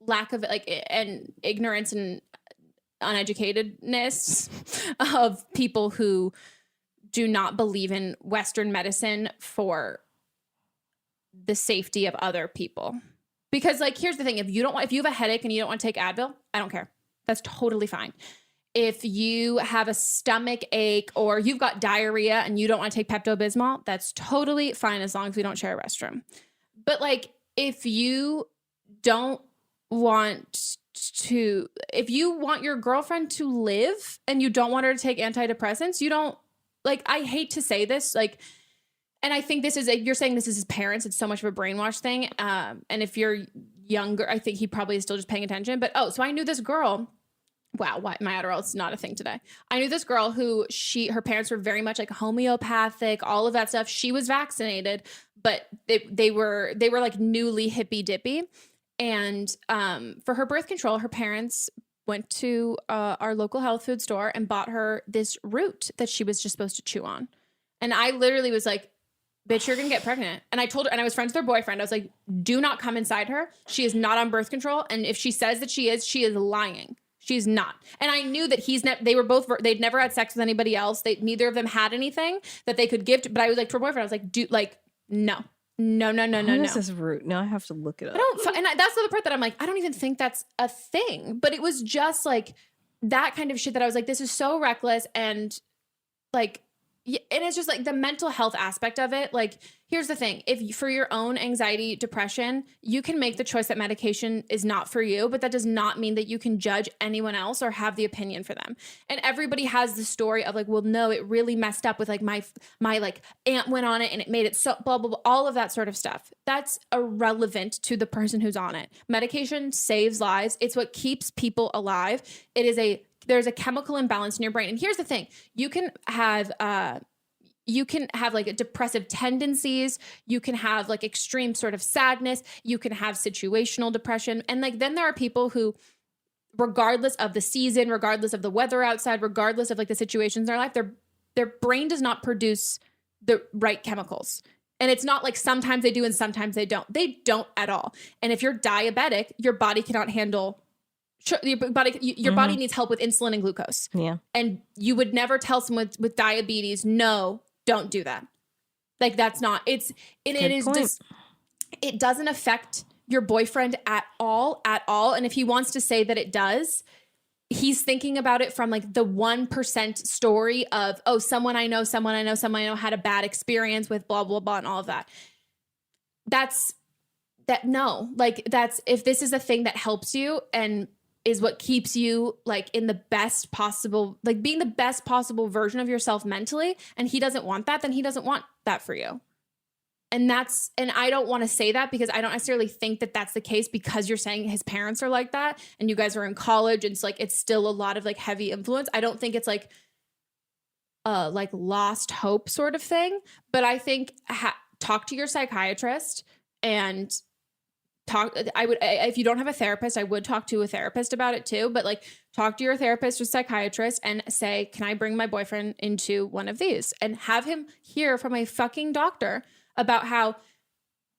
lack of like and ignorance and uneducatedness of people who do not believe in Western medicine for the safety of other people. Because like, here's the thing. If you have a headache and you don't want to take Advil, I don't care. That's totally fine. If you have a stomach ache or you've got diarrhea and you don't want to take Pepto-Bismol, that's totally fine as long as we don't share a restroom. But like, if you want your girlfriend to live and you don't want her to take antidepressants, you don't, like, I hate to say this, like, and I think you're saying this is his parents. It's so much of a brainwash thing. And if you're younger, I think he probably is still just paying attention. But, so I knew this girl. Wow, my Adderall is not a thing today. I knew this girl who her parents were very much like homeopathic, all of that stuff. She was vaccinated, but they were like newly hippy dippy. And for her birth control, her parents went to our local health food store and bought her this root that she was just supposed to chew on. And I literally was like, bitch, you're gonna get pregnant. And I told her, and I was friends with her boyfriend. I was like, do not come inside her. She is not on birth control. And if she says that she is lying. She's not. And I knew that they'd never had sex with anybody else. Neither of them had anything that they could give to, but I was like, to her boyfriend, I was like, dude, like, no. This is rude. Now I have to look it up. That's the other part that I'm like, I don't even think that's a thing. But it was just like that kind of shit that I was like, this is so reckless. And like, and it's just like the mental health aspect of it. Like, here's the thing. If for your own anxiety, depression, you can make the choice that medication is not for you, but that does not mean that you can judge anyone else or have the opinion for them. And everybody has the story of like, well, no, it really messed up with like my like aunt went on it and it made it so blah, blah, blah, all of that sort of stuff. That's irrelevant to the person who's on it. Medication saves lives. It's what keeps people alive. There's a chemical imbalance in your brain. And here's the thing. You can have like depressive tendencies. You can have like extreme sort of sadness. You can have situational depression. And like, then there are people who, regardless of the season, regardless of the weather outside, regardless of like the situations in their life, their brain does not produce the right chemicals. And it's not like sometimes they do and sometimes they don't. They don't at all. And if you're diabetic, your body cannot handle your body needs help with insulin and glucose. Yeah. And you would never tell someone with diabetes, no, don't do that. Like that's not, it doesn't affect your boyfriend at all. And if he wants to say that it does, he's thinking about it from like the 1% story of, oh, someone I know had a bad experience with blah, blah, blah, and all of that. If this is a thing that helps you and is what keeps you like in the best possible, like being the best possible version of yourself mentally, and he doesn't want that, then he doesn't want that for you. And I don't want to say that because I don't necessarily think that that's the case because you're saying his parents are like that and you guys are in college and it's still a lot of like heavy influence. I don't think it's like lost hope sort of thing, but I think talk to your psychiatrist and if you don't have a therapist, I would talk to a therapist about it too, but like talk to your therapist or psychiatrist and say, can I bring my boyfriend into one of these, and have him hear from a fucking doctor about how,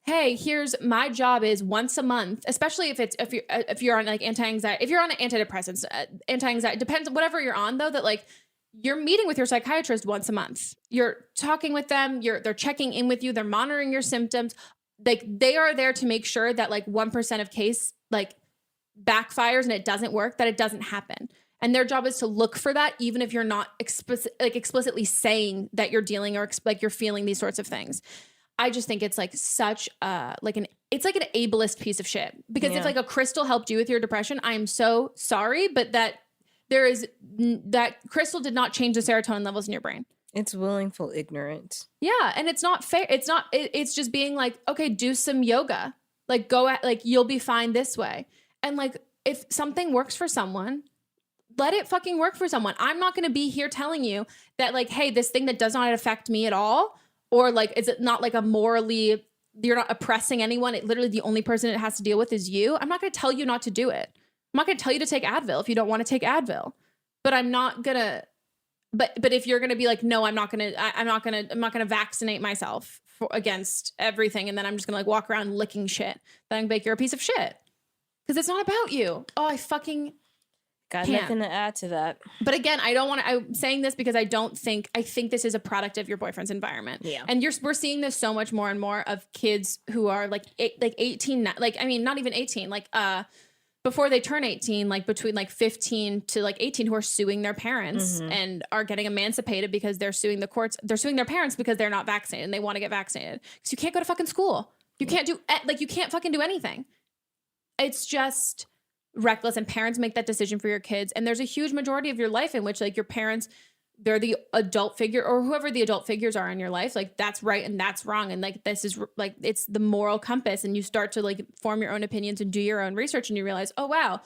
hey, here's my job is once a month, especially if you're on like anti-anxiety, if you're on antidepressants, anti-anxiety, depends on whatever you're on though, that like you're meeting with your psychiatrist once a month. You're talking with them, they're checking in with you, they're monitoring your symptoms. Like they are there to make sure that like 1% of case like backfires and it doesn't work, that it doesn't happen. And their job is to look for that, even if you're not explicitly saying that you're dealing or like you're feeling these sorts of things. I just think it's like such it's like an ableist piece of shit, because if like a crystal helped you with your depression, I am so sorry, but that crystal did not change the serotonin levels in your brain. It's willful ignorance. Yeah. And it's not fair. It's just being like, okay, do some yoga. Like you'll be fine this way. And like, if something works for someone, let it fucking work for someone. I'm not going to be here telling you that like, hey, this thing that does not affect me at all, or like, is it not like you're not oppressing anyone. It literally, the only person it has to deal with is you. I'm not going to tell you not to do it. I'm not going to tell you to take Advil if you don't want to take Advil, but I'm not going to. But if you're going to be like, no, I'm not going to vaccinate myself against everything, and then I'm just going to like walk around licking shit, then I'm like, you're a piece of shit. Because it's not about you. Oh, I fucking got nothing to add to that. But again, I'm saying this because I think this is a product of your boyfriend's environment. Yeah. And we're seeing this so much more and more of kids who are like 18, like, I mean, not even 18, like, before they turn 18, like between like 15 to like 18, who are suing their parents and are getting emancipated because they're suing the courts. They're suing their parents because they're not vaccinated and they want to get vaccinated. Because you can't go to fucking school. You can't you can't fucking do anything. It's just reckless, and parents make that decision for your kids. And there's a huge majority of your life in which like your parents, they're the adult figure, or whoever the adult figures are in your life. Like that's right and that's wrong. And like, this is like, it's the moral compass, and you start to like form your own opinions and do your own research, and you realize, oh wow,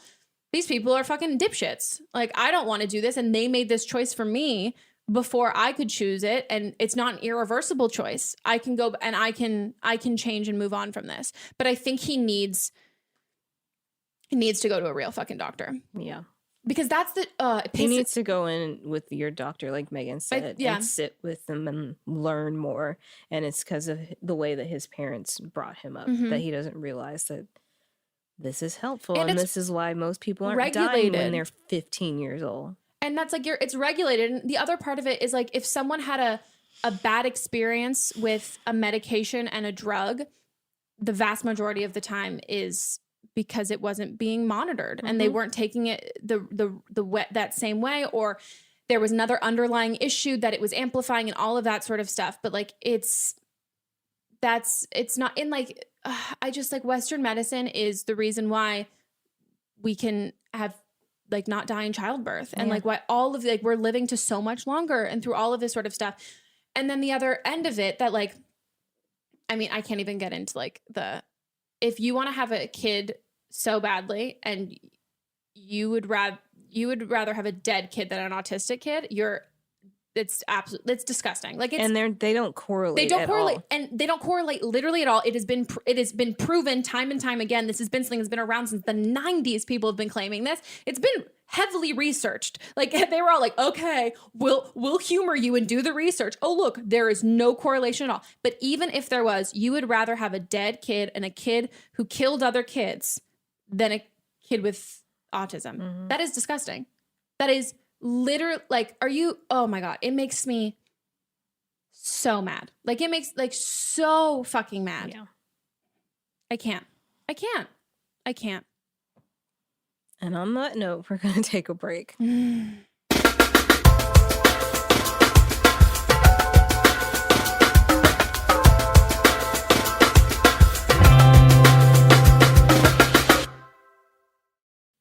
these people are fucking dipshits. Like I don't want to do this. And they made this choice for me before I could choose it. And it's not an irreversible choice. I can go and I can change and move on from this. But I think he needs to go to a real fucking doctor. Yeah. because that's the he needs to go in with your doctor, like Megan said, and sit with them and learn more. And it's because of the way that his parents brought him up that he doesn't realize that this is helpful, and this is why most people aren't dying when they're 15 years old. And that's like it's regulated. And the other part of it is like if someone had a bad experience with a medication and a drug, the vast majority of the time is because it wasn't being monitored and they weren't taking it that same way, or there was another underlying issue that it was amplifying and all of that sort of stuff. But like it's not in like I just like Western medicine is the reason why we can have like not die in childbirth and like why all of like we're living to so much longer and through all of this sort of stuff. And then the other end of it that like, I mean, I can't even get into like if you want to have a kid so badly and you would rather have a dead kid than an autistic kid, it's disgusting. Like they don't correlate. They don't correlate, all. and they don't correlate literally at all. It has been proven time and time again. This has been something that's been around since the 90s. People have been claiming this. It's been heavily researched. Like they were all like, okay, we'll humor you and do the research. Oh look, there is no correlation at all. But even if there was, you would rather have a dead kid and a kid who killed other kids than a kid with autism. That is disgusting. That is literally like, oh my God, it makes me so mad. Like it makes like so fucking mad. Yeah. I can't. And on that note, we're going to take a break.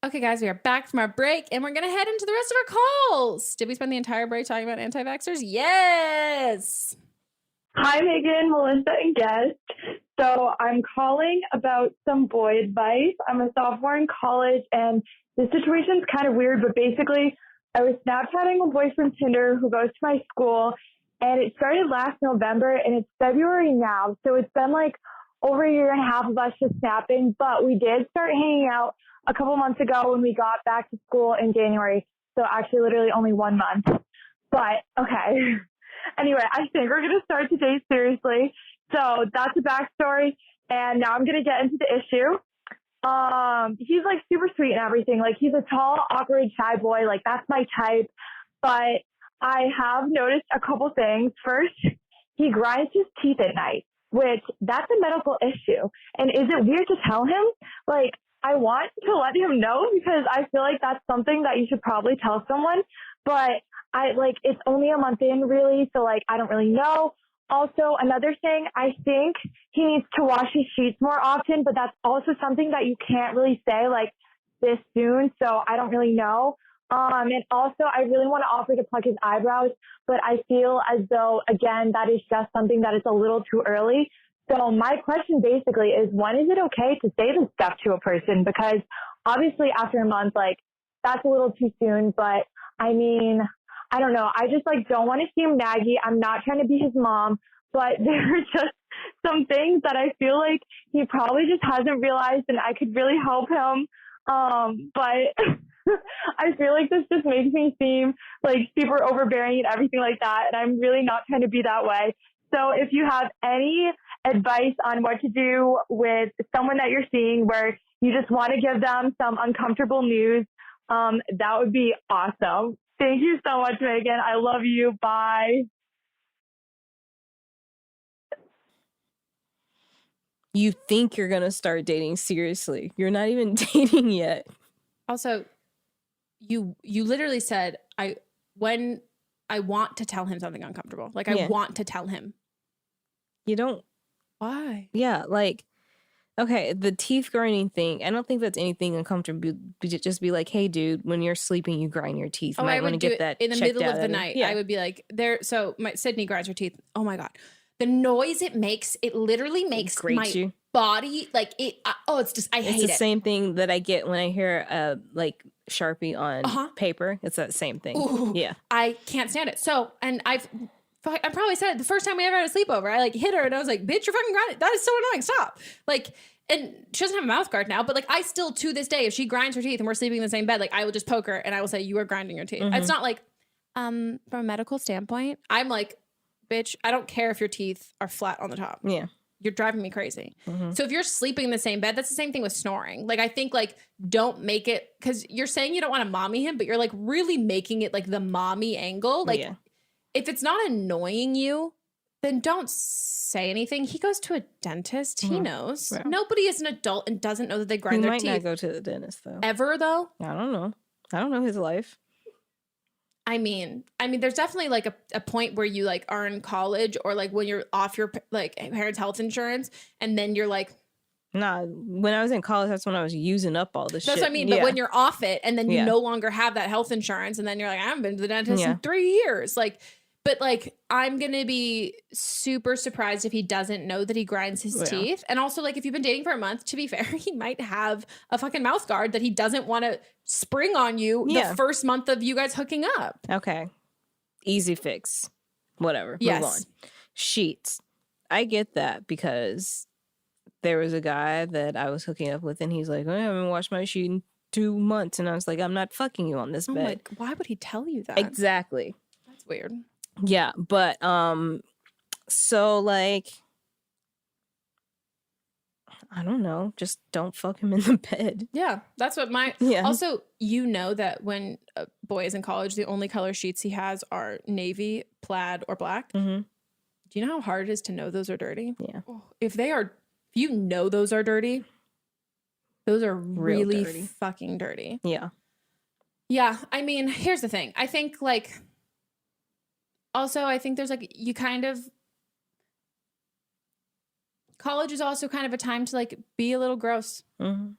Okay, guys, we are back from our break, and we're going to head into the rest of our calls. Did we spend the entire break talking about anti-vaxxers? Yes! Hi, Megan, Melissa, and guest. So I'm calling about some boy advice. I'm a sophomore in college, and the situation's kind of weird, but basically I was Snapchatting a boy from Tinder who goes to my school, and it started last November, and it's February now, so it's been like over a year and a half of us just snapping, but we did start hanging out a couple months ago when we got back to school in January. So actually literally only 1 month. But okay. Anyway, I think we're going to start to date seriously. So that's the backstory. And now I'm going to get into the issue. He's like super sweet and everything. Like he's a tall, awkward, shy boy. Like that's my type. But I have noticed a couple things. First, he grinds his teeth at night, which that's a medical issue. And is it weird to tell him? Like, I want to let him know because I feel like that's something that you should probably tell someone, but it's only a month in really. So like, I don't really know. Also, another thing, I think he needs to wash his sheets more often, but that's also something that you can't really say like this soon. So I don't really know. And also I really want to offer to pluck his eyebrows, but I feel as though, again, that is just something that is a little too early. So my question basically is, when is it okay to say this stuff to a person? Because obviously after a month, like that's a little too soon, but I mean, I don't know. I just like don't want to seem naggy. I'm not trying to be his mom, but there are just some things that I feel like he probably just hasn't realized and I could really help him. But I feel like this just makes me seem like super overbearing and everything like that. And I'm really not trying to be that way. So if you have any advice on what to do with someone that you're seeing where you just want to give them some uncomfortable news, that would be awesome. Thank you so much, Megan. I love you. Bye. You think you're going to start dating seriously. You're not even dating yet. Also, you literally said, when I want to tell him something uncomfortable. Like, I want to tell him. You don't. Why? Yeah, like, okay, the teeth grinding thing, I don't think that's anything uncomfortable. Just be like, hey, dude, when you're sleeping, you grind your teeth. You might want to get that in the middle of the night. Yeah. I would be like, so Sydney grinds her teeth. Oh, my God. The noise it makes, it literally makes my body, like, it's just, I hate it. It's the same thing that I get when I hear, like, Sharpie on paper. It's that same thing. Ooh, yeah. I can't stand it. So, and I probably said it the first time we ever had a sleepover. I like hit her and I was like, bitch, you're fucking grinding. That is so annoying. Stop. Like, and she doesn't have a mouth guard now, but like I still to this day, if she grinds her teeth and we're sleeping in the same bed, like I will just poke her and I will say, you are grinding your teeth. It's not like, from a medical standpoint, I'm like, bitch, I don't care if your teeth are flat on the top. Yeah. You're driving me crazy. So if you're sleeping in the same bed, that's the same thing with snoring. Like, I think like, don't make it, because you're saying you don't want to mommy him, but you're like really making it like the mommy angle. Like if it's not annoying you, then don't say anything. He goes to a dentist. He knows. Yeah. Nobody is an adult and doesn't know that they grind their teeth. He might not go to the dentist though. Ever though? I don't know. I don't know his life. I mean, there's definitely like a point where you like are in college or like when you're off your like parents' health insurance and then you're like, nah, when I was in college, that's when I was using up all this shit. That's what I mean. But when you're off it and then you no longer have that health insurance and then you're like, I haven't been to the dentist in 3 years. Like, but like, I'm going to be super surprised if he doesn't know that he grinds his teeth. And also like, if you've been dating for a month, to be fair, he might have a fucking mouth guard that he doesn't want to spring on you the first month of you guys hooking up. Okay. Easy fix. Whatever. Yes. Move on. Sheets. I get that because there was a guy that I was hooking up with and he's like, I haven't washed my sheet in 2 months. And I was like, I'm not fucking you on this bed. Like, why would he tell you that? Exactly. That's weird. Yeah, but so like I don't know, just don't fuck him in the bed. Yeah, that's what also, you know that when a boy is in college, the only color sheets he has are navy, plaid, or black. Do you know how hard it is to know those are dirty? Yeah. If you know those are dirty, those are really fucking dirty. Yeah. Yeah, I mean, here's the thing. I think like also, I think there's like, you kind of, college is also kind of a time to like be a little gross.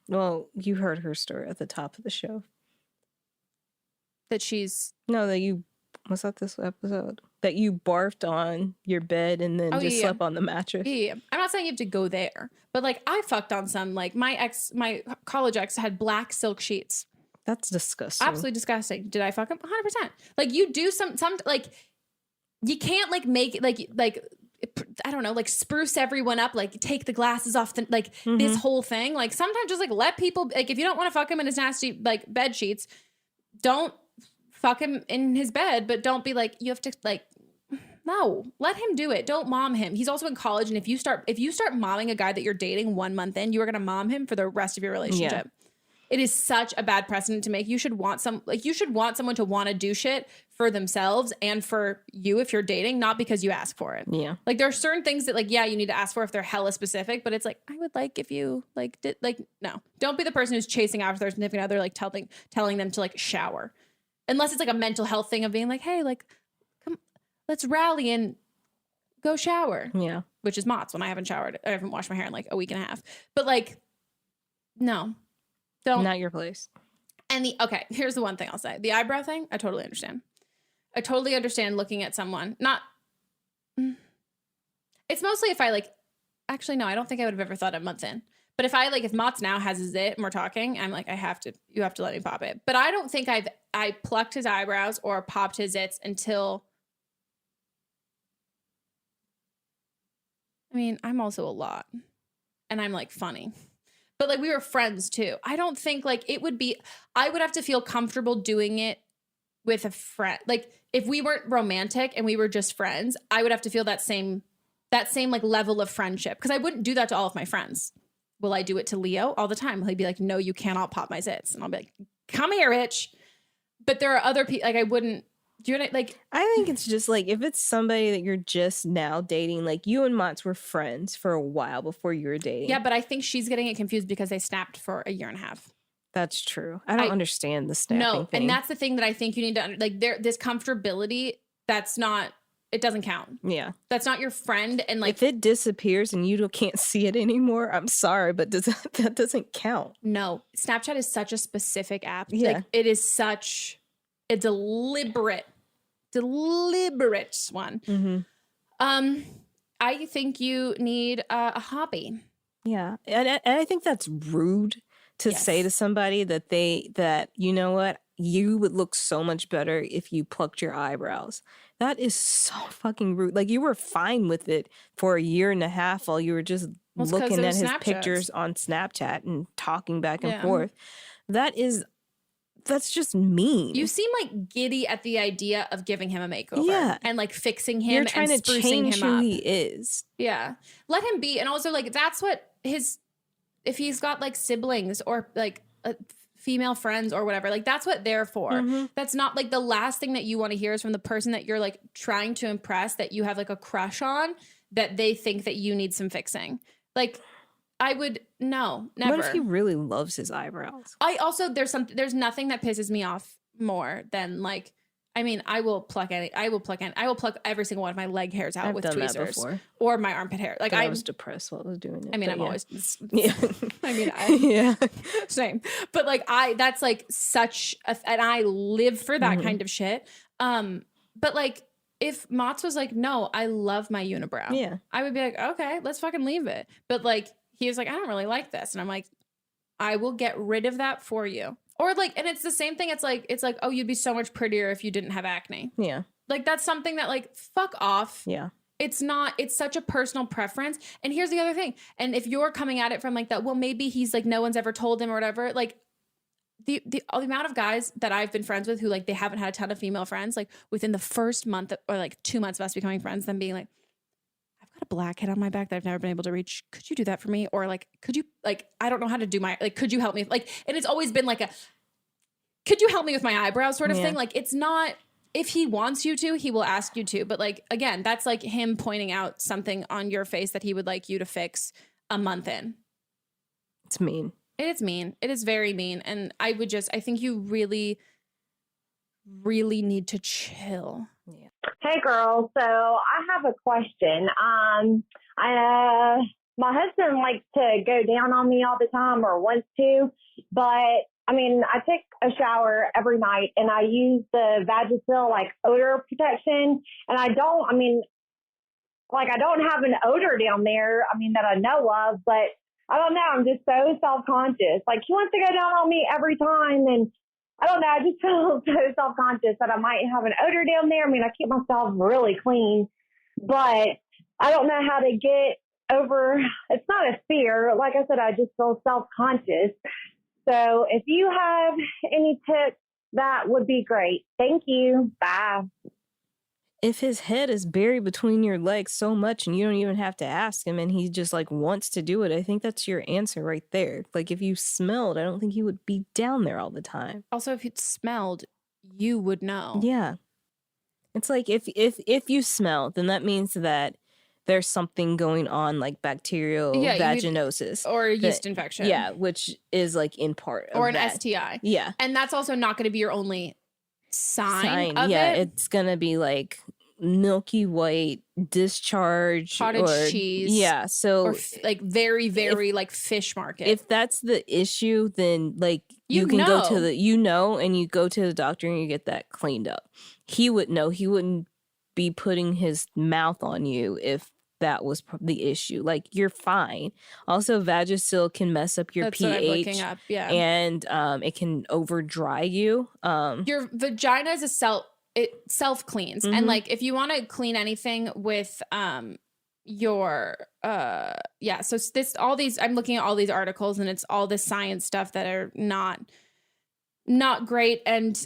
Well, you heard her story at the top of the show. That she's... No, that you, was that this episode? That you barfed on your bed and then slept on the mattress. Yeah. I'm not saying you have to go there, but like I fucked on some, like my college ex had black silk sheets. That's disgusting. Absolutely disgusting. Did I fuck him? 100%. Like you do some like... You can't like make it like I don't know, like spruce everyone up, like take the glasses off the like this whole thing. Like sometimes just like let people, like if you don't want to fuck him in his nasty like bed sheets, don't fuck him in his bed, but don't be like, you have to like, no, let him do it. Don't mom him. He's also in college. And if you start momming a guy that you're dating 1 month in, you are going to mom him for the rest of your relationship. Yeah. It is such a bad precedent to make. You should want someone to want to do shit for themselves and for you if you're dating, not because you ask for it. Yeah. Like there are certain things that like, yeah, you need to ask for if they're hella specific, but it's like, I would like if you like did like, no, don't be the person who's chasing after their significant other, like telling them to like shower. Unless it's like a mental health thing of being like, hey, like, come, let's rally and go shower. Yeah. Which is Monts when I haven't showered. I haven't washed my hair in like a week and a half. But like, no. Not your place. And here's the one thing I'll say. The eyebrow thing, I totally understand. I totally understand looking at someone. It's mostly if I like, actually, no, I don't think I would have ever thought a month in. But if Monts now has a zit and we're talking, I'm like, you have to let me pop it. But I don't think I plucked his eyebrows or popped his zits until, I mean, I'm also a lot. And I'm like funny. But like we were friends too. I don't think like I would have to feel comfortable doing it with a friend. Like if we weren't romantic and we were just friends, I would have to feel that same like level of friendship. Because I wouldn't do that to all of my friends. Will I do it to Leo all the time? He'd be like, no, you cannot pop my zits. And I'll be like, come here, bitch. But there are other people, like I wouldn't, do you know, like, I think it's just like, if it's somebody that you're just now dating, like you and Monts were friends for a while before you were dating. Yeah, but I think she's getting it confused because they snapped for a year and a half. That's true. I don't understand the snapping thing. And that's the thing that I think you need to, like this comfortability, it doesn't count. Yeah. That's not your friend. And like, if it disappears and you can't see it anymore, I'm sorry, but that doesn't count. No, Snapchat is such a specific app. Yeah. Like it is such a deliberate one. Mm-hmm. I think you need a hobby. Yeah. And I think that's rude to say to somebody that you know what, you would look so much better if you plucked your eyebrows. That is so fucking rude. Like you were fine with it for a year and a half while you were just looking at his Snapchats. pictures on Snapchat and talking back and Yeah. forth. That's just mean. You seem like giddy at the idea of giving him a makeover. Yeah. And like fixing him You're trying and to sprucing change him who up. he is. Yeah. Let him be. And also like that's what if he's got like siblings or like female friends or whatever, like that's what they're for. Mm-hmm. That's not like the last thing that you want to hear is from the person that you're like trying to impress, that you have like a crush on, that they think that you need some fixing. Like I would no, never. What if he really loves his eyebrows? I also there's nothing that pisses me off more than like, I mean, I will pluck every single one of my leg hairs out I've with done that tweezers before. or my armpit hair. Like I was depressed while I was doing it. I mean, but I'm yeah. always Yeah. I mean, yeah. same. But like that's like such and I live for that kind of shit. But like if Monts was like, no, I love my unibrow. Yeah. I would be like, okay, let's fucking leave it. But like he was like, I don't really like this. And I'm like, I will get rid of that for you. Or like, and it's the same thing. It's like, oh, you'd be so much prettier if you didn't have acne. Yeah. Like that's something that like, fuck off. Yeah. It's such a personal preference. And here's the other thing. And if you're coming at it from like that, well, maybe he's like, no one's ever told him or whatever. Like the amount of guys that I've been friends with who like, they haven't had a ton of female friends, like within the first month or like 2 months of us becoming friends, them being like, I've got a blackhead on my back that I've never been able to reach. Could you do that for me? Or like, could you like, I don't know how to do my, like, could you help me? Like, and it's always been like could you help me with my eyebrows sort of thing? Like it's not, if he wants you to, he will ask you to. But like, again, that's like him pointing out something on your face that he would like you to fix a month in. It's mean. It is mean. It is very mean. And I think you really, really need to chill. Yeah. Hey girl, so I have a question. My husband likes to go down on me all the time, or wants to, but I mean, I take a shower every night and I use the Vagisil like odor protection, and I don't have an odor down there, I mean, that I know of, but I don't know, I'm just so self-conscious. Like he wants to go down on me every time, and I don't know, I just feel so self-conscious that I might have an odor down there. I mean, I keep myself really clean, but I don't know how to get over, it's not a fear. Like I said, I just feel self-conscious. So if you have any tips, that would be great. Thank you. Bye. If his head is buried between your legs so much and you don't even have to ask him and he just like wants to do it, I think that's your answer right there. Like if you smelled, I don't think he would be down there all the time. Also, if it smelled, you would know. Yeah. It's like if you smell, then that means that there's something going on, like bacterial vaginosis or yeast infection. Yeah, which is like in part or of an that. STI. Yeah, and that's also not going to be your only sign of yeah, it. It's gonna be like milky white discharge, cottage cheese. Yeah, so or like very, very like fish market. If that's the issue, then like you can go to the and you go to the doctor and you get that cleaned up. He would know. He wouldn't be putting his mouth on you if that was the issue. Like you're fine. Also, Vagisil can mess up your That's pH. what I'm looking up. Yeah, and it can over dry you. Your vagina is self cleans, and like if you want to clean anything with your so this all these I'm looking at all these articles and it's all this science stuff that are not great. And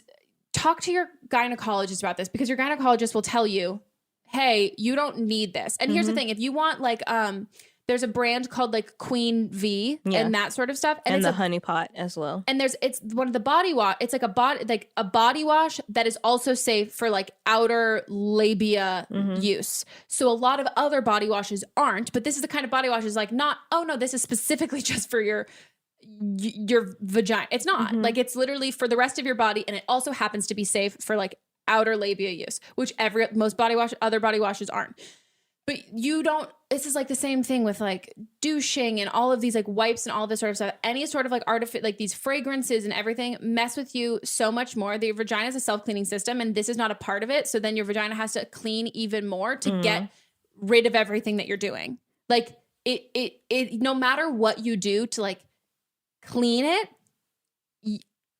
talk to your gynecologist about this, because your gynecologist will tell you, hey, you don't need this. And here's the thing, if you want like there's a brand called like Queen V and that sort of stuff, and it's the honey pot as well. And it's one of the body wash. It's like a body wash that is also safe for like outer labia use. So a lot of other body washes aren't, but this is the kind of body wash is like not, oh no, this is specifically just for your vagina. It's not. Like it's literally for the rest of your body, and it also happens to be safe for like outer labia use, which most other body washes aren't. But this is like the same thing with like douching and all of these like wipes and all this sort of stuff. Any sort of like like these fragrances and everything mess with you so much more. The vagina is a self-cleaning system, and this is not a part of it. So then your vagina has to clean even more to get rid of everything that you're doing. Like it no matter what you do to like clean it,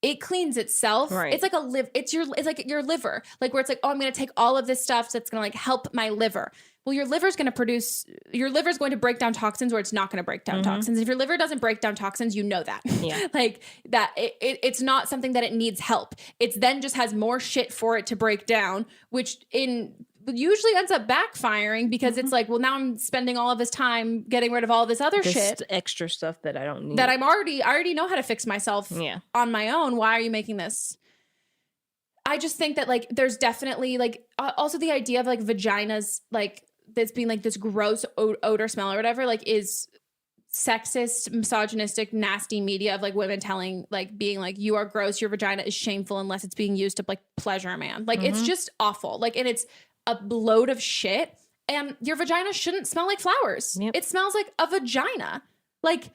it cleans itself. Right. It's like it's like your liver, like where it's like, oh, I'm going to take all of this stuff that's going to like help my liver. Well, your liver's going to break down toxins, or it's not going to break down toxins. If your liver doesn't break down toxins, you know that. Yeah. Like that it's not something that it needs help. It's then just has more shit for it to break down, which usually ends up backfiring because it's like, well, now I'm spending all of this time getting rid of all this other shit, extra stuff that I don't need, that I already know how to fix myself on my own. Why are you making this? I just think that like there's definitely like also the idea of like vaginas like this being like this gross odor smell or whatever, like is sexist, misogynistic, nasty media of like women telling, like being like, you are gross, your vagina is shameful unless it's being used to like pleasure a man. Like it's just awful. Like, and it's a load of shit. And your vagina shouldn't smell like flowers. It smells like a vagina. Like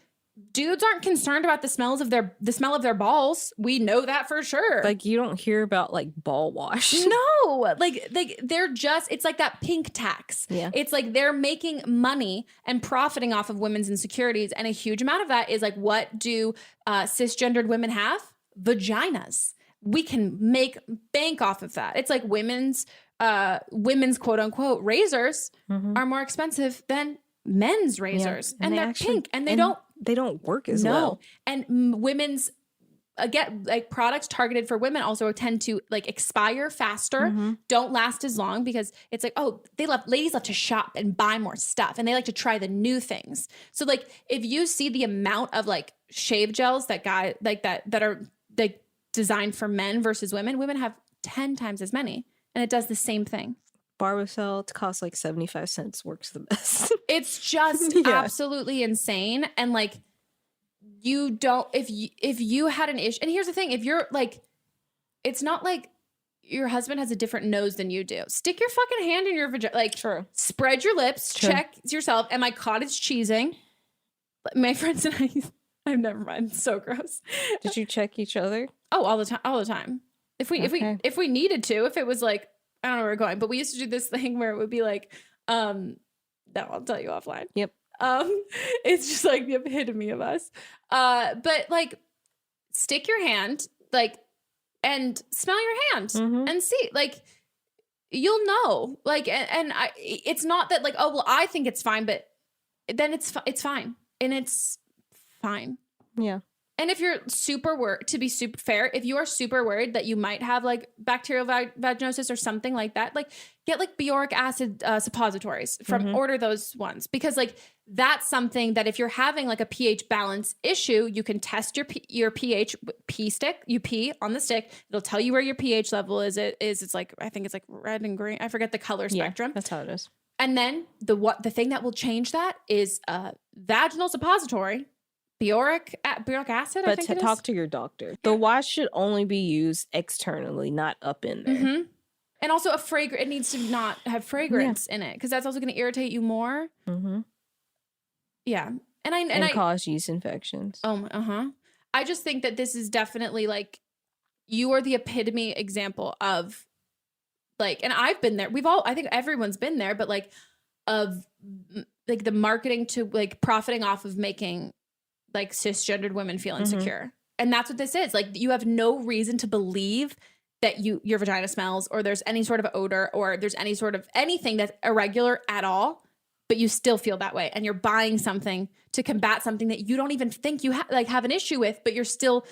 dudes aren't concerned about the smell of their balls. We know that for sure. Like you don't hear about like ball wash. No, like they're just, it's like that pink tax. Yeah. It's like they're making money and profiting off of women's insecurities. And a huge amount of that is like, what do cisgendered women have? Vaginas. We can make bank off of that. It's like women's quote unquote razors are more expensive than men's razors. Yeah. And they're actually, pink and they don't work as well. And women's again, like products targeted for women also tend to like expire faster, don't last as long because it's like, oh, ladies love to shop and buy more stuff and they like to try the new things. So like if you see the amount of like shave gels that are like designed for men versus women have 10 times as many and it does the same thing. Barbicel, it costs like 75 cents, works the best. It's just absolutely insane. And like, you don't, if you had an issue, and here's the thing, if you're like, it's not like your husband has a different nose than you do. Stick your fucking hand in your vagina, like spread your lips, check yourself. Am I cottage cheesing? My friends and I've never mind. It's so gross. Did you check each other? Oh, all the time. If we needed to, if it was like, I don't know where we're going, but we used to do this thing where it would be like, that I'll tell you offline. Yep. It's just like the epitome of us. But like stick your hand, like, and smell your hand and see, like, you'll know, like, and it's not that like, oh, well, I think it's fine, but then it's fine. And it's fine. Yeah. And if you're to be super fair, if you are super worried that you might have like bacterial vaginosis or something like that, like get like boric acid suppositories order those ones, because like that's something that if you're having like a pH balance issue, you can test your pH stick. You pee on the stick. It'll tell you where your pH level is. It's like, I think it's like red and green. I forget the color spectrum. That's how it is. And then the thing that will change that is vaginal suppository. Boric acid, but I think it is. Talk to your doctor. The wash should only be used externally, not up in there. And also it needs to not have fragrance in it, because that's also going to irritate you more. Yeah, and cause yeast infections. I just think that this is definitely like, you are the epitome example of like, and I've been there. I think everyone's been there, but like of like the marketing to like profiting off of making like cisgendered women feel insecure. And that's what this is. Like, you have no reason to believe that your vagina smells, or there's any sort of odor, or there's any sort of anything that's irregular at all, but you still feel that way. And you're buying something to combat something that you don't even think you have an issue with, but you're still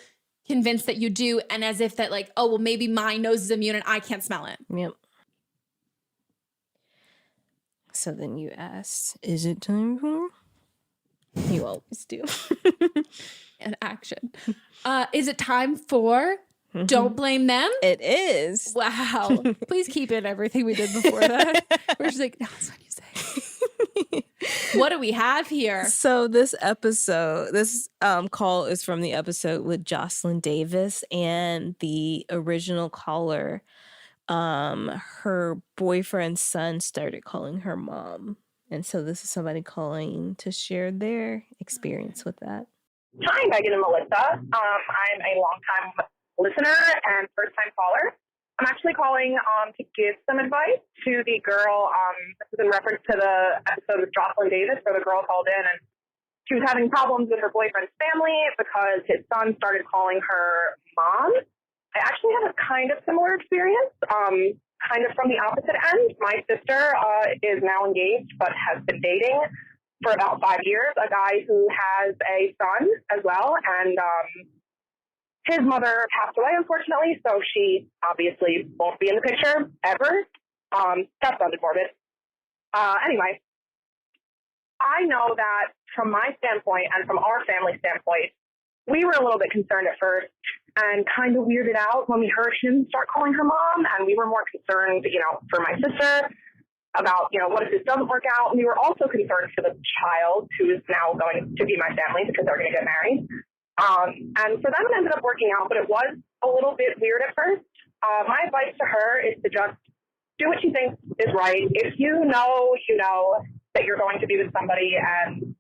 convinced that you do. And as if that like, oh, well, maybe my nose is immune and I can't smell it. Yep. So then you asked, is it time for? You always do. An action. Is it time for Don't Blame Them? It is. Wow. Please keep in everything we did before that. We're just like, that's what you say. What do we have here? So this call is from the episode with Jocelyn Davis, and the original caller, her boyfriend's son started calling her mom. And so this is somebody calling to share their experience with that. Hi, Megan and Melissa. I'm a longtime listener and first-time caller. I'm actually calling to give some advice to the girl. This is in reference to the episode with Jocelyn Davis, where the girl called in and She was having problems with her boyfriend's family because his son started calling her mom. I actually have a kind of similar experience, kind of from the opposite end. My sister is now engaged but has been dating for about 5 years a guy who has a son as well, and his mother passed away, unfortunately, so she obviously won't be in the picture ever. That sounded morbid. Anyway, I know that from my standpoint and from our family standpoint, we were a little bit concerned at first and kind of weirded out when we heard him start calling her mom, and we were more concerned, for my sister about, what if this doesn't work out? And we were also concerned for the child who is now going to be my family because they're going to get married. And for them, it ended up working out, but it was a little bit weird at first. My advice to her is to just do what she thinks is right. If you know that you're going to be with somebody and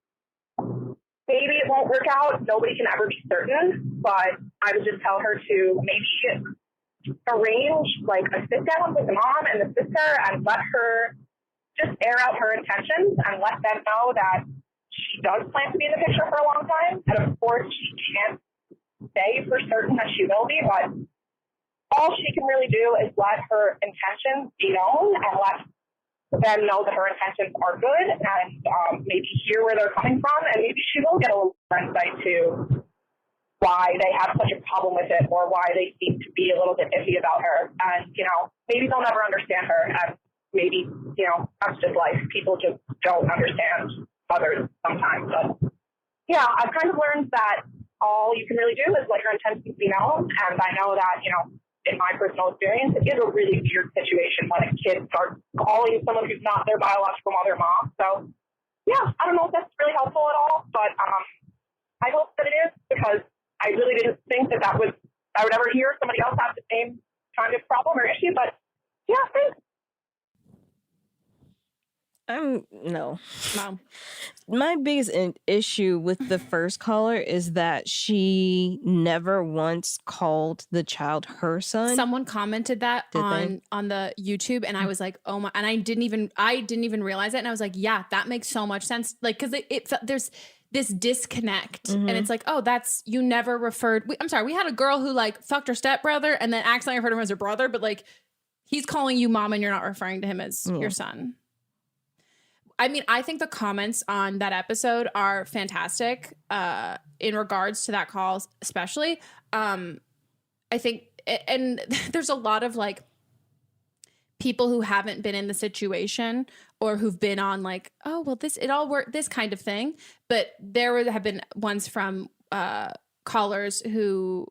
maybe it won't work out, nobody can ever be certain, but I would just tell her to maybe arrange like a sit down with the mom and the sister and let her just air out her intentions and let them know that she does plan to be in the picture for a long time. And of course, she can't say for certain that she will be, but all she can really do is let her intentions be known and let them know that her intentions are good and maybe hear where they're coming from. And maybe she will get a little insight to why they have such a problem with it or why they seem to be a little bit iffy about her. And, maybe they'll never understand her. And maybe, that's just life. People just don't understand others sometimes. But yeah, I've kind of learned that all you can really do is let your intentions be known. And I know that, in my personal experience, it is a really weird situation when a kid starts calling someone who's not their biological mother mom. So yeah, I don't know if that's really helpful at all, but I hope that it is, because I really didn't think that I would ever hear somebody else have the same kind of problem or issue. But yeah, thanks. No. My biggest issue with the first caller is that she never once called the child her son. Someone commented that on the YouTube, and I was like, oh my, and I didn't even realize it, and I was like, yeah, that makes so much sense, like, because there's this disconnect, and it's like, oh, that's, you never referred. I'm sorry, we had a girl who like fucked her stepbrother and then accidentally referred him as her brother, but like he's calling you mom and you're not referring to him as your son. I mean, I think the comments on that episode are fantastic in regards to that call, especially. I think, and there's a lot of like people who haven't been in the situation or who've been on like, oh, well, it all worked, this kind of thing. But there have been ones from callers who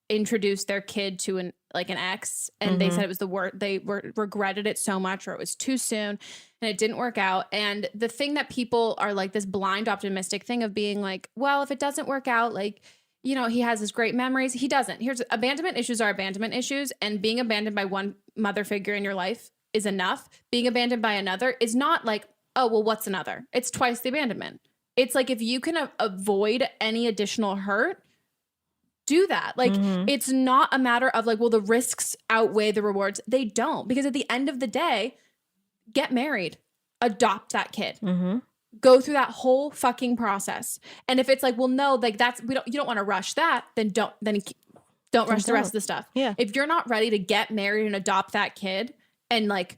introduced their kid to an ex, and they said it was the worst. They regretted it so much, or it was too soon and it didn't work out. And the thing that people are like, this blind optimistic thing of being like, well, if it doesn't work out, like, he has his great memories. He doesn't. Here's abandonment issues are abandonment issues. And being abandoned by one mother figure in your life is enough. Being abandoned by another is not like, oh, well, what's another? It's twice the abandonment. It's like, if you can avoid any additional hurt, do that. Like, it's not a matter of like, well, the risks outweigh the rewards. They don't, because at the end of the day, get married, adopt that kid, go through that whole fucking process. And if it's like, well, no, like you don't want to rush that, then don't rush the rest of the stuff. Yeah. If you're not ready to get married and adopt that kid, and like,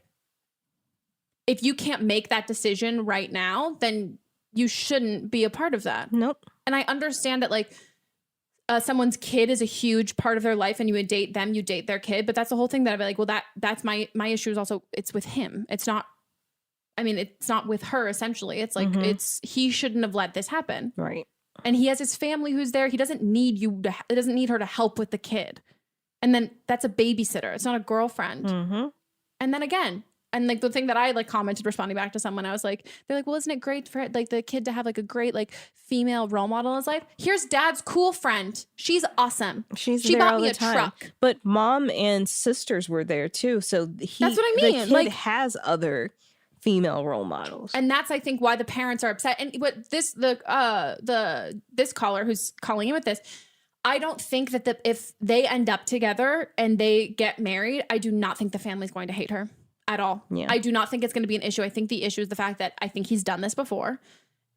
if you can't make that decision right now, then you shouldn't be a part of that. Nope. And I understand that like, someone's kid is a huge part of their life, and you would date them, you date their kid. But that's the whole thing that I'd be like, well, that's my issue is also, it's with him. It's not with her, essentially. It's like, he shouldn't have let this happen. Right. And he has his family who's there. He doesn't need doesn't need her to help with the kid. And then that's a babysitter. It's not a girlfriend. And then again, and like the thing that I like commented responding back to someone, I was like, they're like, well, isn't it great for like the kid to have like a great like female role model in his life? Here's dad's cool friend. She's awesome. She bought me a truck. But mom and sisters were there too. So that's what I mean. The kid like, has other female role models. And that's, I think, why the parents are upset. And what this caller who's calling in with this, I don't think that if they end up together and they get married, I do not think the family's going to hate her at all. Yeah. I do not think it's going to be an issue. I think the issue is the fact that I think he's done this before.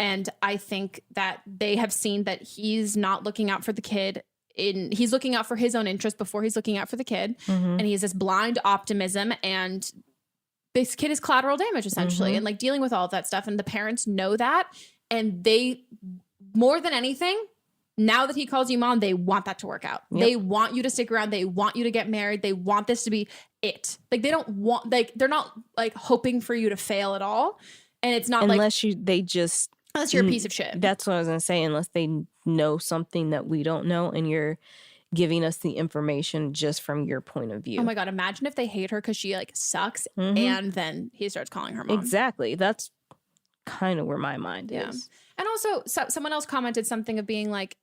And I think that they have seen that he's not looking out for the kid. He's looking out for his own interest before he's looking out for the kid. And he has this blind optimism, and this kid is collateral damage essentially, and like dealing with all of that stuff. And the parents know that, and they, more than anything, now that he calls you mom, they want that to work out. They want you to stick around. They want you to get married. They want this to be it. Like they don't want, like they're not like hoping for you to fail at all. And it's not unless like unless you're a piece of shit. That's what I was gonna say. Unless they know something that we don't know, and you're giving us the information just from your point of view. Oh my God, imagine if they hate her because she like sucks, and then he starts calling her mom. Exactly. That's kind of where my mind is. And also, someone else commented something of being like,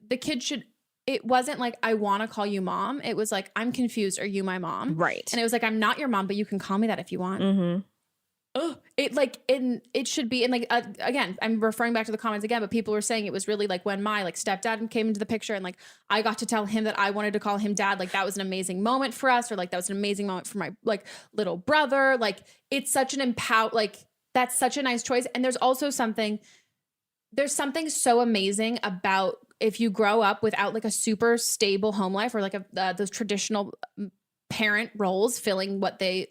the kid should. It wasn't like, I want to call you mom. It was like, I'm confused. Are you my mom? Right. And it was like, I'm not your mom, but you can call me that if you want. It should be, and like again, I'm referring back to the comments again, but people were saying it was really like when my like stepdad came into the picture, and like I got to tell him that I wanted to call him dad. Like that was an amazing moment for us, or like that was an amazing moment for my like little brother. Like it's such an that's such a nice choice. And there's something so amazing about if you grow up without like a super stable home life, or like those traditional parent roles filling what they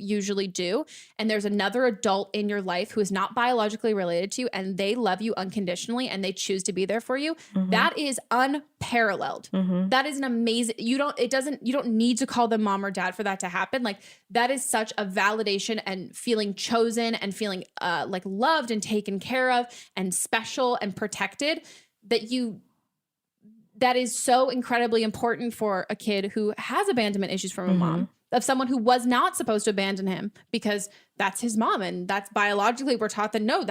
usually do, and there's another adult in your life who is not biologically related to you, and they love you unconditionally, and they choose to be there for you. That is unparalleled. That is an amazing. You don't need to call them mom or dad for that to happen. Like that is such a validation, and feeling chosen, and feeling like loved and taken care of and special and protected, that is so incredibly important for a kid who has abandonment issues from a mom, of someone who was not supposed to abandon him because that's his mom. And that's biologically, we're taught that no,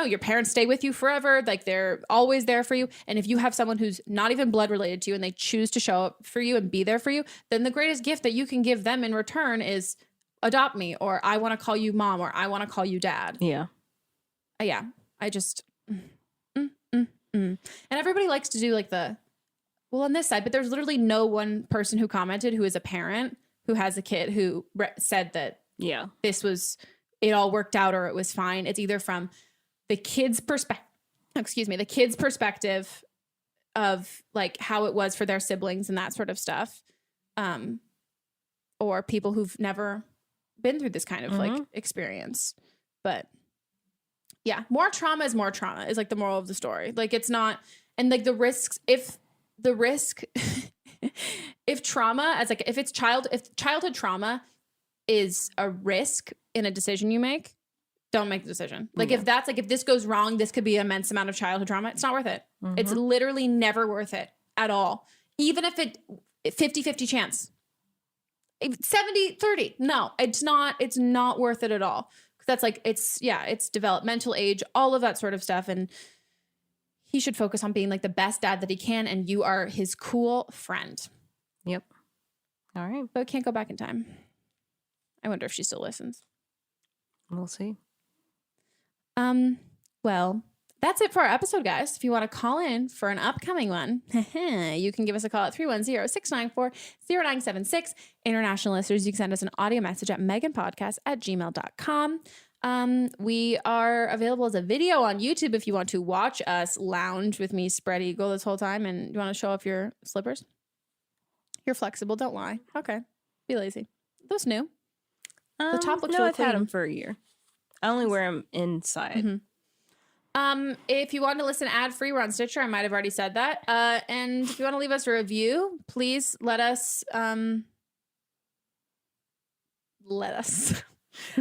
your parents stay with you forever. Like they're always there for you. And if you have someone who's not even blood related to you, and they choose to show up for you and be there for you, then the greatest gift that you can give them in return is adopt me, or I want to call you mom, or I want to call you dad. Yeah. I just, and everybody likes to do like on this side, but there's literally no one person who commented who is a parent who has a kid who said that it all worked out, or it was fine. It's either from the kid's perspective, the kid's perspective of like how it was for their siblings and that sort of stuff. Or people who've never been through this kind of like experience. But yeah, more trauma is like the moral of the story. Like it's not, and like the risks, if trauma if childhood trauma is a risk in a decision you make, don't make the decision. Like if that's like, if this goes wrong, this could be an immense amount of childhood trauma. It's not worth it. It's literally never worth it at all. Even if 50-50 chance, 70-30. No, it's not worth it at all. Cause that's like, it's developmental age, all of that sort of stuff. And he should focus on being like the best dad that he can. And you are his cool friend. Yep. All right. But we can't go back in time. I wonder if she still listens. We'll see. Well, that's it for our episode, guys. If you want to call in for an upcoming one, you can give us a call at 310-694-0976. International listeners, you can send us an audio message at meghanpodcast@gmail.com. We are available as a video on YouTube if you want to watch us lounge with me spread eagle this whole time, and you want to show off your slippers. You're flexible, don't lie. Okay, be lazy. Those new. The top looks really I've clean. had them for a year. I only wear them inside. If you want to listen ad-free, we're on Stitcher. I might have already said that. And if you want to leave us a review, please let us. I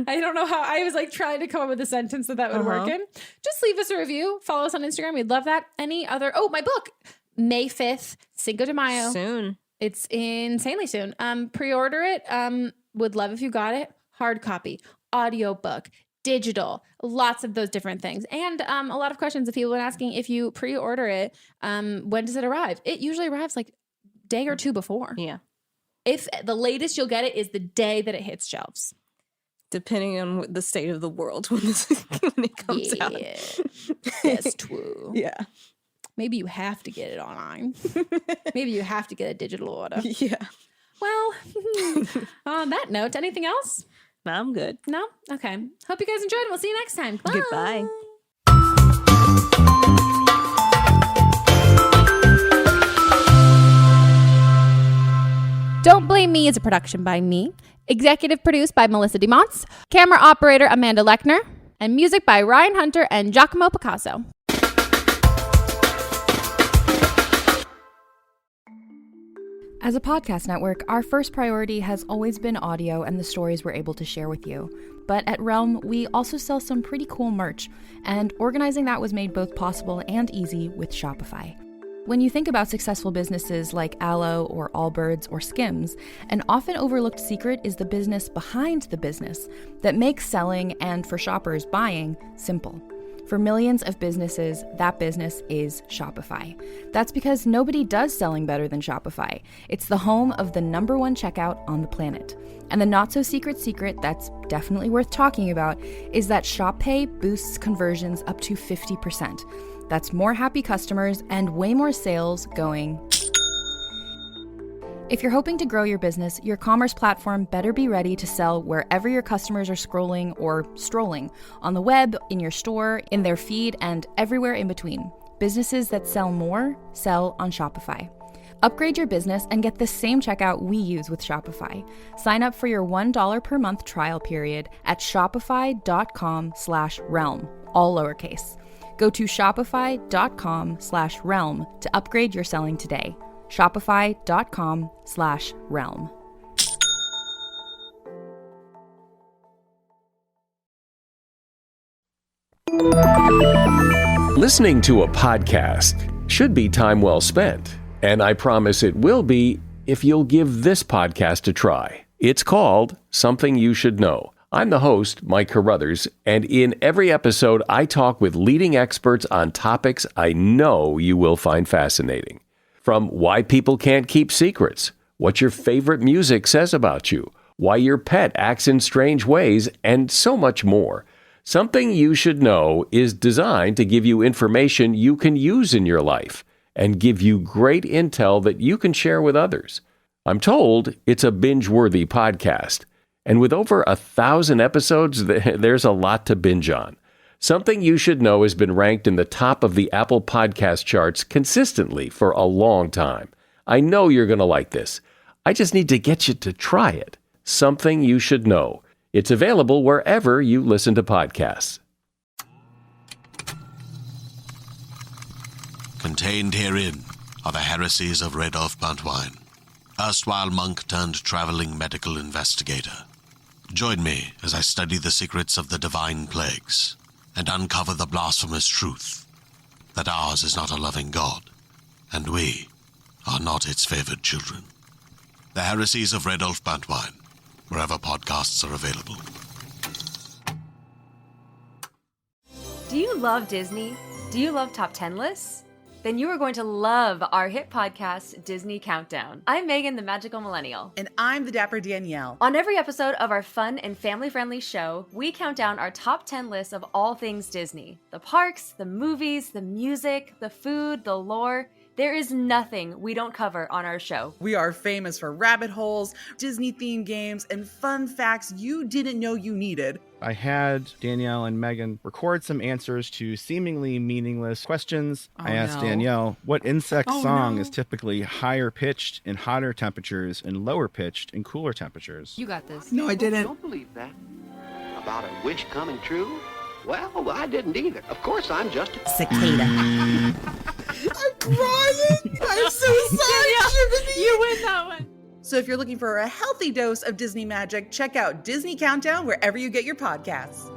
don't know how. I was like trying to come up with a sentence that would work in. Just leave us a review. Follow us on Instagram. We'd love that. Any other? Oh, my book, May 5th, Cinco de Mayo. Soon. It's insanely soon. Pre-order it. Would love if you got it. Hard copy, audiobook, digital, lots of those different things. And a lot of questions that people have been asking, if you pre-order it, when does it arrive? It usually arrives like a day or two before. Yeah. If the latest you'll get it is the day that it hits shelves. Depending on the state of the world when it comes out. That's true. Yeah. Maybe you have to get it online. Maybe you have to get a digital order. Yeah. Well, on that note, anything else? I'm good. No? Okay. Hope you guys enjoyed. We'll see you next time. Bye. Goodbye. Don't Blame Me is a production by me. Executive produced by Melisa Monts. Camera operator Amanda Lechner. And music by Ryan Hunter and Giacomo Picasso. As a podcast network, our first priority has always been audio and the stories we're able to share with you. But at Realm, we also sell some pretty cool merch, and organizing that was made both possible and easy with Shopify. When you think about successful businesses like Aloe or Allbirds or Skims, an often overlooked secret is the business behind the business that makes selling and, for shoppers, buying simple. For millions of businesses, that business is Shopify. That's because nobody does selling better than Shopify. It's the home of the #1 checkout on the planet. And the not-so-secret secret that's definitely worth talking about is that Shop Pay boosts conversions up to 50%. That's more happy customers and way more sales going. If you're hoping to grow your business, your commerce platform better be ready to sell wherever your customers are scrolling or strolling, on the web, in your store, in their feed, and everywhere in between. Businesses that sell more, sell on Shopify. Upgrade your business and get the same checkout we use with Shopify. Sign up for your $1 per month trial period at shopify.com/realm, all lowercase. Go to shopify.com/realm to upgrade your selling today. Shopify.com/realm. Listening to a podcast should be time well spent, and I promise it will be if you'll give this podcast a try. It's called Something You Should Know. I'm the host, Mike Carruthers, and in every episode, I talk with leading experts on topics I know you will find fascinating. From why people can't keep secrets, what your favorite music says about you, why your pet acts in strange ways, and so much more. Something You Should Know is designed to give you information you can use in your life and give you great intel that you can share with others. I'm told it's a binge-worthy podcast. And with over 1,000 episodes, there's a lot to binge on. Something You Should Know has been ranked in the top of the Apple Podcast charts consistently for a long time. I know you're going to like this. I just need to get you to try it. Something You Should Know. It's available wherever you listen to podcasts. Contained herein are the heresies of Radolf Buntwine, erstwhile monk turned traveling medical investigator. Join me as I study the secrets of the divine plagues and uncover the blasphemous truth that ours is not a loving God, and we are not its favored children. The heresies of Radolf Buntwine, wherever podcasts are available. Do you love Disney? Do you love top 10 lists? Then you are going to love our hit podcast, Disney Countdown. I'm Megan, the Magical Millennial. And I'm the Dapper Danielle. On every episode of our fun and family-friendly show, we count down our top 10 lists of all things Disney. The parks, the movies, the music, the food, the lore. There is nothing we don't cover on our show. We are famous for rabbit holes, Disney-themed games, and fun facts you didn't know you needed. I had Danielle and Megan record some answers to seemingly meaningless questions. I asked Danielle what insect song is typically higher pitched in hotter temperatures and lower pitched in cooler temperatures. You got this. No, I didn't. Don't believe that. About a wish coming true? Well, I didn't either. Of course, I'm just a cicada. I'm crying. I'm so sorry, Jiminy. You win that one. So if you're looking for a healthy dose of Disney magic, check out Disney Countdown wherever you get your podcasts.